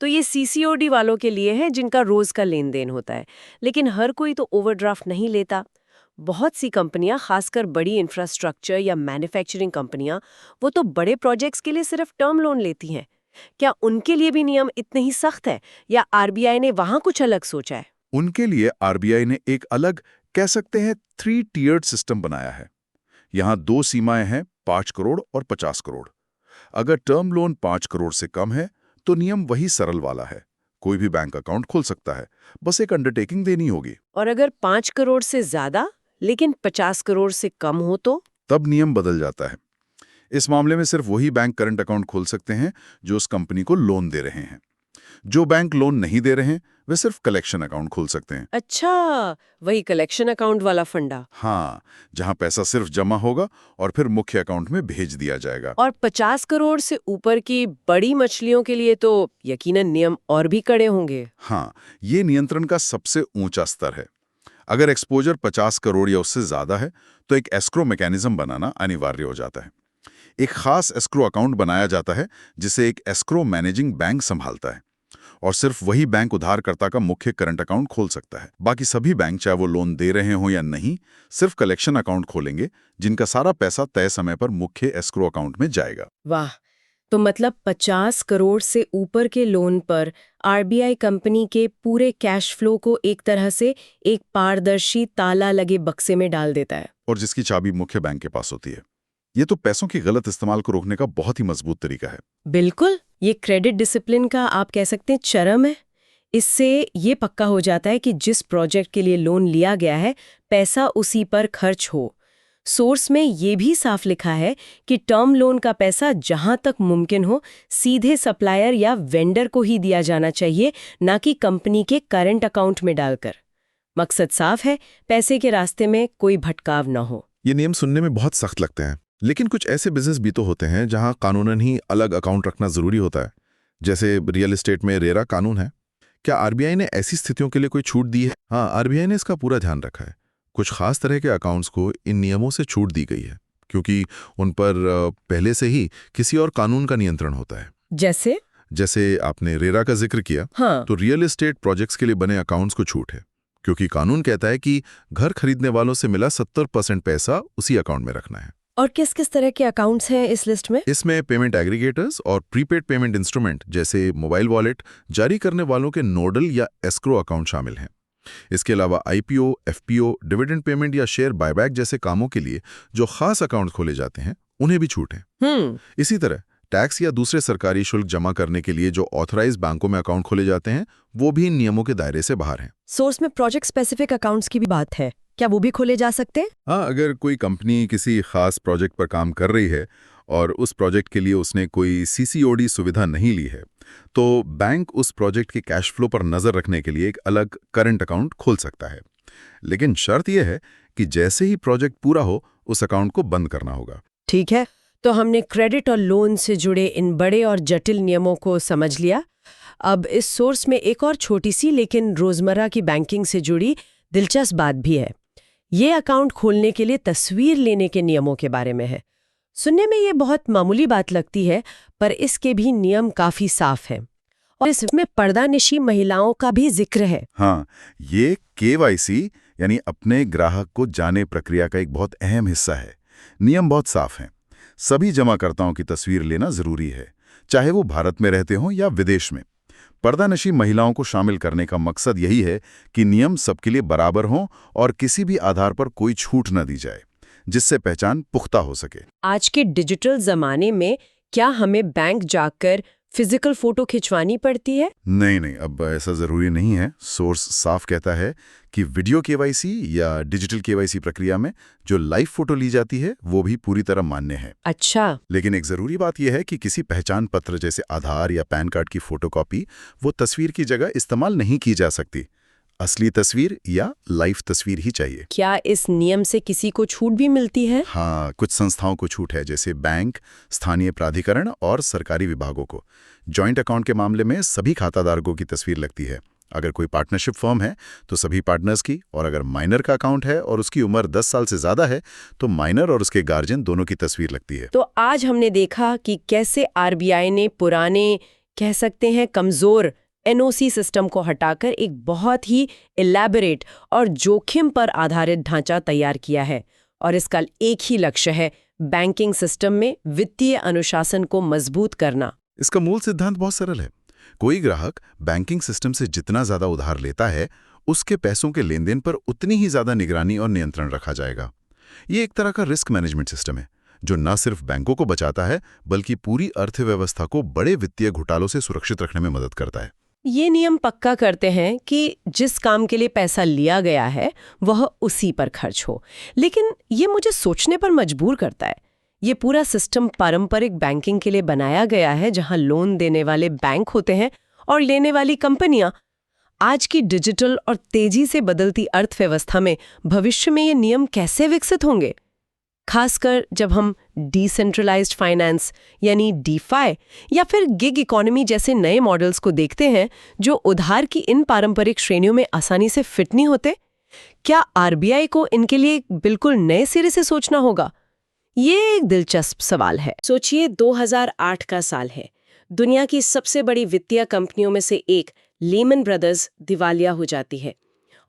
तो ये सीसीओडी वालों के लिए है जिनका रोज का लेन देन होता है, लेकिन हर कोई तो ओवरड्राफ्ट नहीं लेता। बहुत सी कंपनियां, खासकर बड़ी इंफ्रास्ट्रक्चर या मैन्युफैक्चरिंग कंपनियां, वो तो बड़े प्रोजेक्ट्स के लिए सिर्फ टर्म लोन लेती हैं। क्या उनके लिए भी नियम इतने ही सख्त है या आरबीआई ने वहां कुछ अलग सोचा है? उनके लिए आरबीआई ने एक अलग, कह सकते हैं 3 टियर्ड सिस्टम बनाया है। यहां 2 सीमाएं हैं, 5 करोड़ और 50 करोड़। अगर टर्म लोन 5 करोड़ से कम है तो नियम वही सरल वाला है, कोई भी बैंक अकाउंट खोल सकता है, बस एक अंडरटेकिंग देनी होगी। और अगर 5 करोड़ से ज्यादा लेकिन 50 करोड़ से कम हो तो? तब नियम बदल जाता है। इस मामले में सिर्फ वही बैंक करंट अकाउंट खोल सकते हैं जो उस कंपनी को लोन दे रहे हैं। जो बैंक लोन नहीं दे रहे हैं वे सिर्फ कलेक्शन अकाउंट खोल सकते हैं। अच्छा, वही कलेक्शन अकाउंट वाला फंडा। हाँ, जहां पैसा सिर्फ जमा होगा और फिर मुख्य अकाउंट में भेज दिया जाएगा। और 50 करोड़ से ऊपर की बड़ी मछलियों के लिए तो यकीनन नियम और भी कड़े होंगे। हाँ, ये नियंत्रण का सबसे ऊंचा स्तर है। अगर एक्सपोजर 50 करोड़ या उससे ज्यादा है तो एक एस्क्रो मैकेनिज्म बनाना अनिवार्य हो जाता है। एक खास एस्क्रो अकाउंट बनाया जाता है जिसे एक एस्क्रो मैनेजिंग बैंक संभालता है, और सिर्फ वही बैंक उधारकर्ता का मुख्य करंट अकाउंट खोल सकता है। बाकी सभी बैंक, चाहे वो लोन दे रहे हो या नहीं, सिर्फ कलेक्शन अकाउंट खोलेंगे जिनका सारा पैसा तय समय पर मुख्य एस्क्रो अकाउंट में जाएगा। वाह, तो मतलब 50 करोड़ से ऊपर के लोन पर आरबीआई कंपनी के पूरे कैश फ्लो को एक तरह से एक पारदर्शी ताला लगे बक्से में डाल देता है। और जिसकी चाबी मुख्य बैंक के पास होती है। ये तो पैसों की गलत इस्तेमाल को रोकने का बहुत ही मजबूत तरीका है। बिल्कुल, ये क्रेडिट डिसिप्लिन का आप कह सकते हैं चरम है। इससे ये पक्का हो जाता है कि जिस प्रोजेक्ट के लिए लोन लिया गया है, पैसा उसी पर खर्च हो। सोर्स में ये भी साफ लिखा है कि टर्म लोन का पैसा जहां तक मुमकिन हो सीधे सप्लायर या वेंडर को ही दिया जाना चाहिए, ना कि कंपनी के करंट अकाउंट में डालकर। मकसद साफ है, पैसे के रास्ते में कोई भटकाव ना हो। ये नियम सुनने में बहुत सख्त लगते हैं, लेकिन कुछ ऐसे बिजनेस भी तो होते हैं जहां कानूनन ही अलग अकाउंट रखना जरूरी होता है, जैसे रियल एस्टेट में रेरा कानून है। क्या आरबीआई ने ऐसी स्थितियों के लिए कोई छूट दी है? हाँ, आरबीआई ने इसका पूरा ध्यान रखा है। कुछ खास तरह के अकाउंट्स को इन नियमों से छूट दी गई है, क्योंकि उन पर पहले से ही किसी और कानून का नियंत्रण होता है। जैसे आपने रेरा का जिक्र किया, हाँ। तो रियल एस्टेट प्रोजेक्ट्स के लिए बने अकाउंट्स को छूट है, क्योंकि कानून कहता है कि घर खरीदने वालों से मिला 70% पैसा उसी अकाउंट में रखना है। और किस किस तरह के अकाउंट्स हैं इस लिस्ट में? इसमें पेमेंट एग्रीगेटर्स और प्रीपेड पेमेंट इंस्ट्रूमेंट जैसे मोबाइल वॉलेट जारी करने वालों के नोडल या एस्क्रो अकाउंट शामिल हैं। इसके अलावा आईपीओ, एफपीओ, डिविडेंड पेमेंट या शेयर बायबैक जैसे कामों के लिए जो खास अकाउंट खोले जाते हैं, उन्हें भी छूट है। इसी तरह टैक्स या दूसरे सरकारी शुल्क जमा करने के लिए जो ऑथराइज बैंकों में अकाउंट खोले जाते हैं, वो भी इन नियमों के दायरे से बाहर हैं। सोर्स में प्रोजेक्ट स्पेसिफिक अकाउंट्स की भी बात है, क्या वो भी खोले जा सकते हैं? हाँ, अगर कोई कंपनी किसी खास प्रोजेक्ट पर काम कर रही है और उस प्रोजेक्ट के लिए उसने कोई सीसीओडी सुविधा नहीं ली है, तो बैंक उस प्रोजेक्ट के कैश फ्लो पर नजर रखने के लिए एक अलग करंट अकाउंट खोल सकता है। लेकिन शर्त यह है कि जैसे ही प्रोजेक्ट पूरा हो, उस अकाउंट को बंद करना होगा। ठीक है, तो हमने क्रेडिट और लोन से जुड़े इन बड़े और जटिल नियमों को समझ लिया। अब इस सोर्स में एक और छोटी सी लेकिन रोजमर्रा की बैंकिंग से जुड़ी दिलचस्प बात भी है। ये अकाउंट खोलने के लिए तस्वीर लेने के नियमों के बारे में है। सुनने में ये बहुत मामूली बात लगती है, पर इसके भी नियम काफी साफ हैं। और इसमें पर्दानिशी महिलाओं का भी जिक्र है। हाँ, ये केवाईसी यानी अपने ग्राहक को जाने प्रक्रिया का एक बहुत अहम हिस्सा है। नियम बहुत साफ हैं। सभी जमाकर्ताओं की तस्वीर लेना जरूरी है, चाहे वो भारत में रहते हों या विदेश में। पर्दानशी महिलाओं को शामिल करने का मकसद यही है कि नियम सबके लिए बराबर हों और किसी भी आधार पर कोई छूट न दी जाए, जिससे पहचान पुख्ता हो सके। आज के डिजिटल जमाने में क्या हमें बैंक जाकर फिजिकल फोटो खिंचवानी पड़ती है? नहीं, अब ऐसा जरूरी नहीं है। सोर्स साफ कहता है कि वीडियो केवाईसी या डिजिटल केवाईसी प्रक्रिया में जो लाइव फोटो ली जाती है, वो भी पूरी तरह मान्य है। अच्छा। लेकिन एक जरूरी बात यह है कि किसी पहचान पत्र जैसे आधार या पैन कार्ड की फोटोकॉपी वो तस्वीर की जगह इस्तेमाल नहीं की जा सकती। असली तस्वीर या लाइव तस्वीर ही चाहिए। क्या इस नियम से किसी को छूट भी मिलती है? हाँ, कुछ संस्थाओं को छूट है, जैसे बैंक, स्थानीय प्राधिकरण और सरकारी विभागों को। जॉइंट अकाउंट के मामले में सभी खाताधारकों की तस्वीर लगती है। अगर कोई पार्टनरशिप फर्म है तो सभी पार्टनर्स की, और अगर माइनर का अकाउंट है और उसकी उम्र 10 साल से ज्यादा है तो माइनर और उसके गार्जियन दोनों की तस्वीर लगती है। तो आज हमने देखा कि कैसे आरबीआई ने पुराने, कह सकते हैं कमजोर एनओसी सिस्टम को हटाकर एक बहुत ही इलैबोरेट और जोखिम पर आधारित ढांचा तैयार किया है, और इसका एक ही लक्ष्य है, बैंकिंग सिस्टम में वित्तीय अनुशासन को मजबूत करना। इसका मूल सिद्धांत बहुत सरल है। कोई ग्राहक बैंकिंग सिस्टम से जितना ज्यादा उधार लेता है, उसके पैसों के लेन देन पर उतनी ही ज्यादा निगरानी और नियंत्रण रखा जाएगा। ये एक तरह का रिस्क मैनेजमेंट सिस्टम है जो न सिर्फ बैंकों को बचाता है बल्कि पूरी अर्थव्यवस्था को बड़े वित्तीय घोटालों से सुरक्षित रखने में मदद करता है। ये नियम पक्का करते हैं कि जिस काम के लिए पैसा लिया गया है वह उसी पर खर्च हो। लेकिन ये मुझे सोचने पर मजबूर करता है, ये पूरा सिस्टम पारंपरिक बैंकिंग के लिए बनाया गया है, जहां लोन देने वाले बैंक होते हैं और लेने वाली कंपनियां। आज की डिजिटल और तेजी से बदलती अर्थव्यवस्था में भविष्य में ये नियम कैसे विकसित होंगे, खासकर जब हम डिसेंट्रलाइज्ड फाइनेंस यानी डीफाई या फिर गिग इकोनॉमी जैसे नए मॉडल्स को देखते हैं जो उधार की इन पारंपरिक श्रेणियों में आसानी से फिट नहीं होते। क्या आरबीआई को इनके लिए बिल्कुल नए सिरे से सोचना होगा? ये एक दिलचस्प सवाल है। सोचिए 2008 का साल है। दुनिया की सबसे बड़ी वित्तीय कंपनियों में से एक लेमन ब्रदर्स दिवालिया हो जाती है,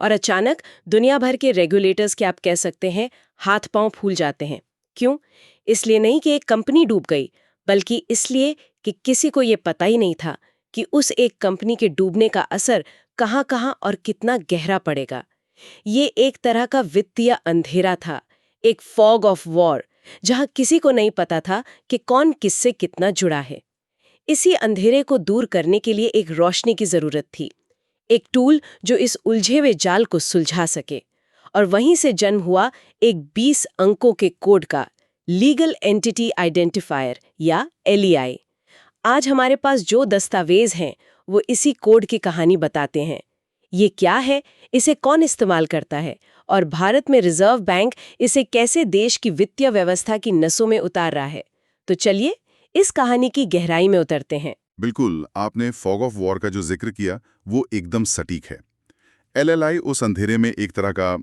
और अचानक दुनिया भर के रेगुलेटर्स के, आप कह सकते हैं, हाथ पांव फूल जाते हैं। क्यों? इसलिए नहीं कि एक कंपनी डूब गई, बल्कि इसलिए कि किसी को ये पता ही नहीं था कि उस एक कंपनी के डूबने का असर कहां-कहां और कितना गहरा पड़ेगा। ये एक तरह का वित्तीय अंधेरा था, एक फॉग ऑफ वॉर, जहां किसी को नहीं पता था कि कौन किससे कितना जुड़ा है। इसी अंधेरे को दूर करने के लिए एक रोशनी की जरूरत थी, एक टूल जो इस उलझे हुए जाल को सुलझा सके। और वहीं से जन्म हुआ एक 20 अंकों के कोड का, लीगल एंटिटी आइडेंटिफायर या LEI। आज हमारे पास जो दस्तावेज हैं वो इसी कोड की कहानी बताते हैं। ये क्या है, इसे कौन इस्तेमाल करता है, और भारत में रिजर्व बैंक इसे कैसे देश की वित्तीय व्यवस्था की नसों में उतार रहा है। तो चलिए इस कहानी की गहराई में उतरते हैं। बिल्कुल, आपने फॉग ऑफ वॉर का जो जिक्र किया वो एकदम सटीक है। LLI उस अंधेरे में एक तरह का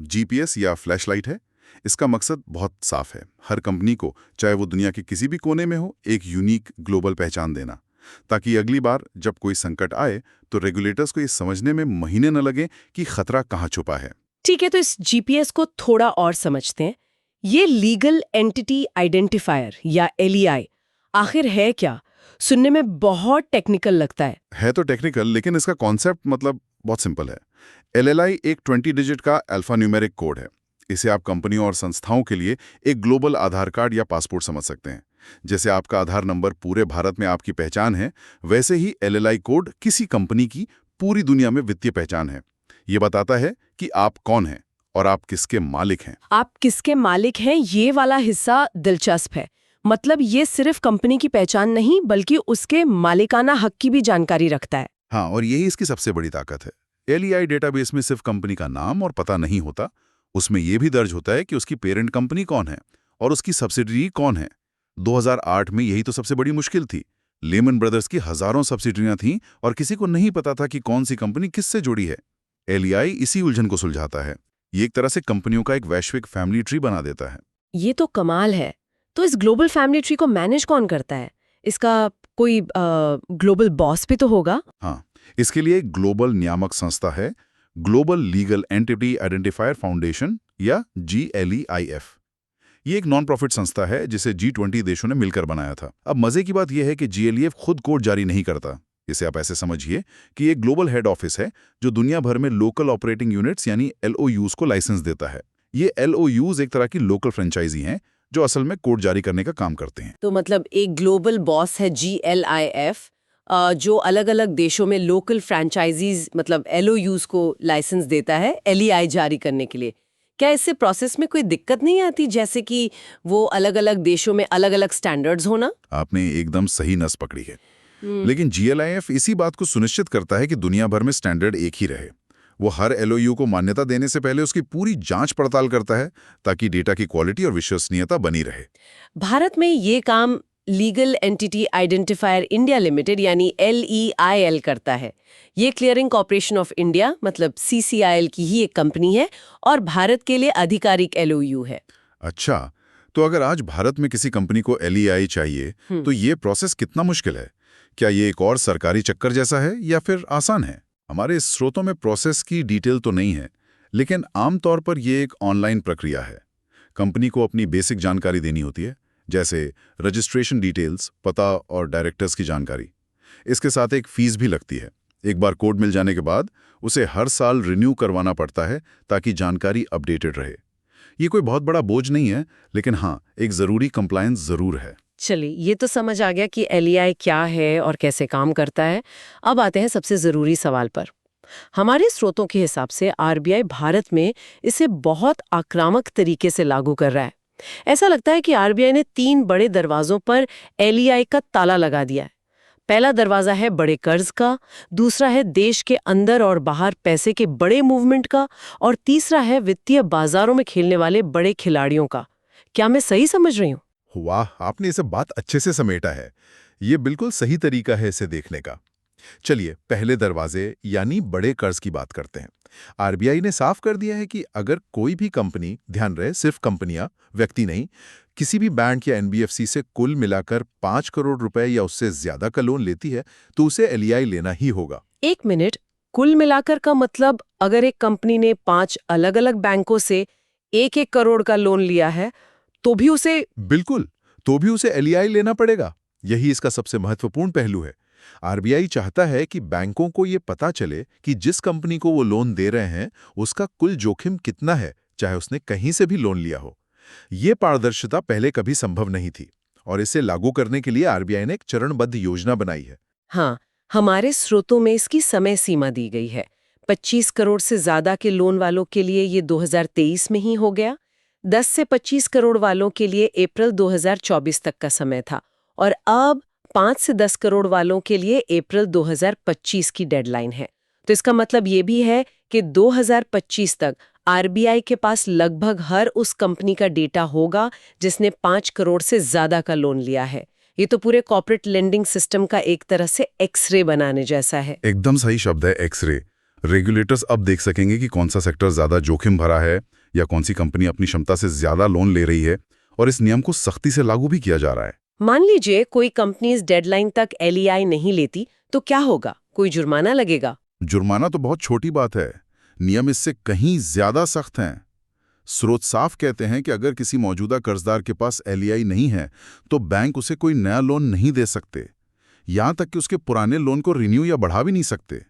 GPS या फ्लैशलाइट है। इसका मकसद बहुत साफ है, हर कंपनी को, चाहे वो दुनिया के किसी भी कोने में हो, एक यूनिक ग्लोबल पहचान देना, ताकि अगली बार जब कोई संकट आए तो रेगुलेटर्स को ये समझने में महीने न लगे कि खतरा कहाँ छुपा है। ठीक है, तो इस GPS को थोड़ा और समझते हैं। ये लीगल एंटिटी आइडेंटिफायर या LEI आखिर है क्या? सुनने में बहुत टेक्निकल लगता है तो टेक्निकल, लेकिन इसका कॉन्सेप्ट मतलब बहुत सिंपल है। LLI एक 20 डिजिट का अल्फान्यूमेरिक कोड है। इसे आप कंपनियों और संस्थाओं के लिए एक ग्लोबल आधार कार्ड या पासपोर्ट समझ सकते हैं। जैसे आपका आधार नंबर पूरे भारत में आपकी पहचान है, वैसे ही LLI कोड किसी कंपनी की पूरी दुनिया में वित्तीय पहचान है। ये बताता है कि आप कौन हैं और आप किसके मालिक हैं। आप किसके मालिक हैं, ये वाला हिस्सा दिलचस्प है। मतलब ये सिर्फ कंपनी की पहचान नहीं बल्कि उसके मालिकाना हक की भी जानकारी रखता है। हाँ, और यही इसकी सबसे बड़ी ताकत है। LEI डेटाबेस में सिर्फ कंपनी का नाम और पता नहीं होता, उसमें यह भी दर्ज होता है कि उसकी पेरेंट कंपनी कौन है और उसकी सब्सिडरी कौन है। 2008 में यही तो सबसे बड़ी मुश्किल थी। लेमन ब्रदर्स की हजारों सब्सिडरियां थीं और किसी को नहीं पता था कि कौन सी कंपनी किससे जुड़ी है। LEI इसी उलझन को सुलझाता है। ये एक तरह से कंपनियों का एक वैश्विक फैमिली ट्री बना देता है। ये तो कमाल है। तो इस ग्लोबल फैमिली ट्री को मैनेज कौन करता है? इसका कोई ग्लोबल बॉस भी तो होगा? हाँ, इसके लिए एक ग्लोबल नियामक संस्था है, global legal entity identifier foundation या GLEIF। ये एक नॉन प्रॉफिट संस्था है जिसे G20 देशों ने मिलकर बनाया था। अब मजे की बात यह है कि GLEIF खुद कोड जारी नहीं करता। इसे आप ऐसे समझिए कि ये ग्लोबल हेड ऑफिस है जो दुनिया भर में लोकल ऑपरेटिंग यूनिट्स यानी LOUs को लाइसेंस देता है। ये LOUs एक तरह की लोकल फ्रेंचाइजी हैं जो असल में कोड जारी करने का काम करते हैं। तो मतलब एक ग्लोबल बॉस है GLIF जो अलग अलग देशों में लोकल फ्रेंचाइजीज मतलब LOUs को लाइसेंस देता है LEI जारी करने के लिए। क्या इससे प्रोसेस में कोई दिक्कत नहीं आती, जैसे कि वो अलग अलग देशों में अलग अलग स्टैंडर्ड्स होना? आपने एकदम सही नस पकड़ी है। लेकिन GLIF इसी बात को सुनिश्चित करता है कि दुनिया भर में स्टैंडर्ड एक ही रहे। वो हर एलओयू को मान्यता देने से पहले उसकी पूरी जांच पड़ताल करता है ताकि डेटा की क्वालिटी और विश्वसनीयता बनी रहे। भारत में ये काम legal entity identifier India limited यानी LEIL करता है। ये क्लियरिंग कॉर्पोरेशन ऑफ इंडिया मतलब CCIL की ही एक कंपनी है और भारत के लिए आधिकारिक LOU है। अच्छा, तो अगर आज भारत में किसी कंपनी को LEI चाहिए तो ये प्रोसेस कितना मुश्किल है? क्या ये एक और सरकारी चक्कर जैसा है या फिर आसान है? हमारे स्रोतों में प्रोसेस की डिटेल तो नहीं है, लेकिन आमतौर पर यह एक ऑनलाइन प्रक्रिया है। कंपनी को अपनी बेसिक जानकारी देनी होती है, जैसे रजिस्ट्रेशन डिटेल्स, पता और डायरेक्टर्स की जानकारी। इसके साथ एक फीस भी लगती है। एक बार कोड मिल जाने के बाद उसे हर साल रिन्यू करवाना पड़ता है ताकि जानकारी अपडेटेड रहे। ये कोई बहुत बड़ा बोझ नहीं है, लेकिन हाँ, एक ज़रूरी कंप्लायंस ज़रूर है। चलिए, ये तो समझ आ गया कि LEI क्या है और कैसे काम करता है। अब आते हैं सबसे ज़रूरी सवाल पर। हमारे स्रोतों के हिसाब से RBI भारत में इसे बहुत आक्रामक तरीके से लागू कर रहा है। ऐसा लगता है कि RBI ने 3 बड़े दरवाजों पर LEI का ताला लगा दिया है। पहला दरवाजा है बड़े कर्ज का, दूसरा है देश के अंदर और बाहर पैसे के बड़े मूवमेंट का, और तीसरा है वित्तीय बाजारों में खेलने वाले बड़े खिलाड़ियों का। क्या मैं सही समझ रही हूँ? वाह, आपने इसे बात अच्छे से समेटा है। ये बिल्कुल सही तरीका है इसे देखने का। चलिए पहले दरवाजे यानी बड़े कर्ज की बात करते हैं। RBI ने साफ कर दिया है कि अगर कोई भी कंपनी, ध्यान रहे सिर्फ कंपनियां, व्यक्ति नहीं, किसी भी बैंक या NBFC से कुल मिलाकर 5 करोड़ रुपए या उससे ज्यादा का लोन लेती है तो उसे LEI लेना ही होगा। एक मिनट, कुल मिलाकर का मतलब अगर एक कंपनी ने 5 अलग-अलग बैंकों से 1-1 करोड़ का लोन लिया है तो भी उसे बिल्कुल, तो भी उसे LEI लेना पड़ेगा। यही इसका सबसे महत्वपूर्ण पहलू है। RBI चाहता है कि बैंकों को ये पता चले कि जिस कंपनी को वो लोन दे रहे हैं उसका कुल जोखिम कितना है, चाहे उसने कहीं से भी लोन लिया हो। ये पारदर्शिता पहले कभी संभव नहीं थी और इसे लागू करने के लिए RBI ने एक चरणबद्ध योजना बनाई है। हाँ, हमारे स्रोतों में इसकी समय सीमा दी गई है। 25 करोड़ से ज्यादा के लोन वालों के लिए ये 2023 में ही हो गया। 10 से 25 करोड़ वालों के लिए अप्रैल 2024 तक का समय था और अब 5 से 10 करोड़ वालों के लिए अप्रैल 2025 की डेडलाइन है। तो इसका मतलब ये भी है कि 2025 तक RBI के पास लगभग हर उस कंपनी का डेटा होगा जिसने 5 करोड़ से ज्यादा का लोन लिया है। ये तो पूरे कॉर्पोरेट लेंडिंग सिस्टम का एक तरह से एक्सरे बनाने जैसा है। एकदम सही शब्द है, एक्सरे। रेगुलेटर्स अब देख सकेंगे कि कौन सा सेक्टर ज्यादा जोखिम भरा है या कौन सी कंपनी अपनी क्षमता से ज्यादा लोन ले रही है, और इस नियम को सख्ती से लागू भी किया जा रहा है। मान लीजिए कोई कंपनी इस डेडलाइन तक LEI नहीं लेती तो क्या होगा? कोई जुर्माना लगेगा? जुर्माना तो बहुत छोटी बात है, नियम इससे कहीं ज्यादा सख्त हैं। स्रोत साफ कहते हैं कि अगर किसी मौजूदा कर्जदार के पास LEI नहीं है तो बैंक उसे कोई नया लोन नहीं दे सकते, यहां तक कि उसके पुराने लोन को रिन्यू या बढ़ा भी नहीं सकते।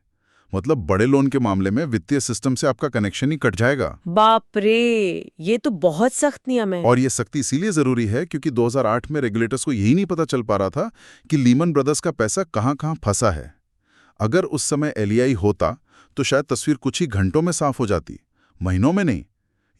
मतलब बड़े लोन के मामले में वित्तीय सिस्टम से आपका कनेक्शन ही कट जाएगा। बाप रे, ये तो बहुत सख्त नियम है। और ये सख्ती इसीलिए जरूरी है क्योंकि 2008 में रेगुलेटर्स को यही नहीं पता चल पा रहा था कि लीमन ब्रदर्स का पैसा कहां-कहां फंसा है। अगर उस समय LEI होता तो शायद तस्वीर कुछ ही घंटों में साफ हो जाती, महीनों में नहीं।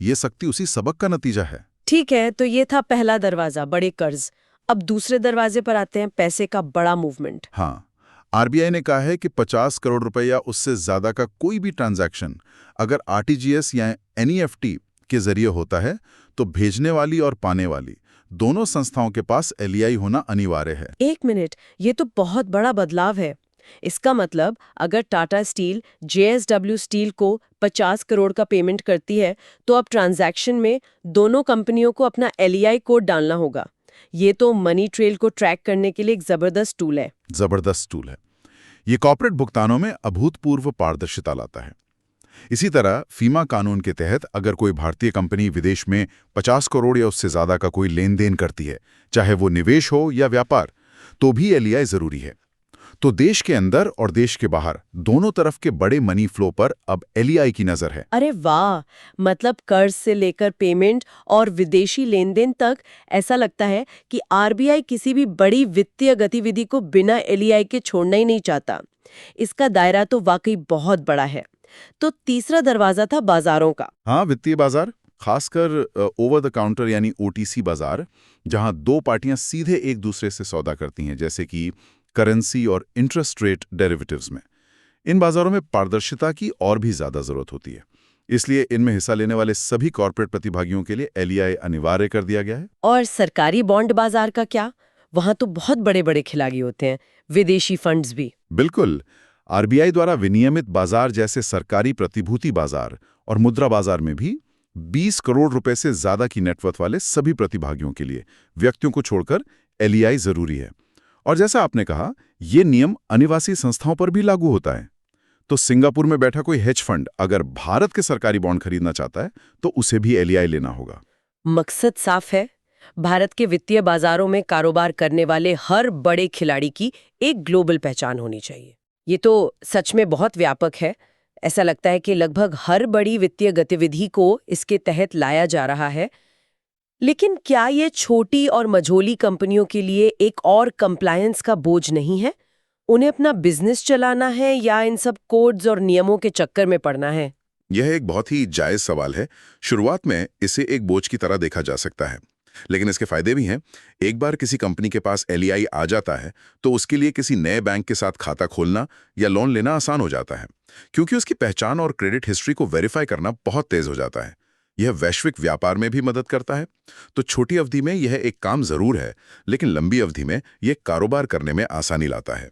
ये सख्ती उसी सबक का नतीजा है। ठीक है, तो ये था पहला दरवाजा, बड़े कर्ज। अब दूसरे दरवाजे पर आते हैं, पैसे का बड़ा मूवमेंट। हाँ, RBI ने कहा है कि 50 करोड़ रुपए या उससे ज्यादा का कोई भी ट्रांजैक्शन अगर RTGS या NEFT के जरिए होता है तो भेजने वाली और पाने वाली दोनों संस्थाओं के पास LEI होना अनिवार्य है। एक मिनट, ये तो बहुत बड़ा बदलाव है। इसका मतलब अगर टाटा स्टील JSW स्टील को 50 करोड़ का पेमेंट करती है तो अब ट्रांजैक्शन में दोनों कंपनियों को अपना LEI कोड डालना होगा। ये तो मनी ट्रेल को ट्रैक करने के लिए एक जबरदस्त टूल है। जबरदस्त टूल है। ये कॉर्पोरेट भुगतानों में अभूतपूर्व पारदर्शिता लाता है। इसी तरह फीमा कानून के तहत अगर कोई भारतीय कंपनी विदेश में 50 करोड़ या उससे ज्यादा का कोई लेन देन करती है, चाहे वो निवेश हो या व्यापार, तो भी LEI जरूरी है। तो देश के अंदर और देश के बाहर दोनों तरफ के बड़े मनी फ्लो पर अब LEI की नजर है। अरे वाह, मतलब कर्ज से लेकर पेमेंट और विदेशी लेन देन तक ऐसा लगता है कि RBI किसी भी बड़ी वित्तीय गतिविधि को बिना LEI के छोड़ना ही नहीं चाहता। इसका दायरा तो वाकई बहुत बड़ा है। तो तीसरा दरवाजा था बाजारों का। हाँ, वित्तीय बाजार, खासकर ओवर द काउंटर यानी OTC बाजार, जहां दो पार्टियां सीधे एक दूसरे से सौदा करती हैं, जैसे कि करेंसी और इंटरेस्ट रेट डेरिवेटिव्स में। इन बाजारों में पारदर्शिता की और भी ज्यादा जरूरत होती है। इसलिए इनमें हिस्सा लेने वाले सभी कॉर्पोरेट प्रतिभागियों के लिए LEI अनिवार्य कर दिया गया है। और सरकारी बॉन्ड बाजार का क्या? वहां तो बहुत बड़े बड़े खिलाड़ी होते हैं, विदेशी फंड्स भी। बिल्कुल। RBI द्वारा विनियमित बाजार जैसे सरकारी प्रतिभूति बाजार और मुद्रा बाजार में भी 20 करोड़ रुपए से ज्यादा की नेटवर्थ वाले सभी प्रतिभागियों के लिए, व्यक्तियों को छोड़कर, LEI जरूरी है। और जैसा आपने कहा, ये नियम अनिवासी संस्थाओं पर भी लागू होता है। तो सिंगापुर में बैठा कोई हेज फंड अगर भारत के सरकारी बॉन्ड खरीदना चाहता है तो उसे भी LEI लेना होगा। मकसद साफ है, भारत के वित्तीय बाजारों में कारोबार करने वाले हर बड़े खिलाड़ी की एक ग्लोबल पहचान होनी चाहिए। ये तो सच में बहुत व्यापक है। ऐसा लगता है कि लगभग हर बड़ी वित्तीय गतिविधि को इसके तहत लाया जा रहा है। लेकिन क्या ये छोटी और मझोली कंपनियों के लिए एक और कंप्लायंस का बोझ नहीं है? उन्हें अपना बिजनेस चलाना है या इन सब कोड्स और नियमों के चक्कर में पड़ना है? यह एक बहुत ही जायज सवाल है। शुरुआत में इसे एक बोझ की तरह देखा जा सकता है, लेकिन इसके फायदे भी हैं। एक बार किसी कंपनी के पास LEI आ जाता है तो उसके लिए किसी नए बैंक के साथ खाता खोलना या लोन लेना आसान हो जाता है, क्योंकि उसकी पहचान और क्रेडिट हिस्ट्री को वेरीफाई करना बहुत तेज हो जाता है। यह वैश्विक व्यापार में भी मदद करता है। तो छोटी अवधि में यह एक काम जरूर है, लेकिन लंबी अवधि में यह कारोबार करने में आसानी लाता है।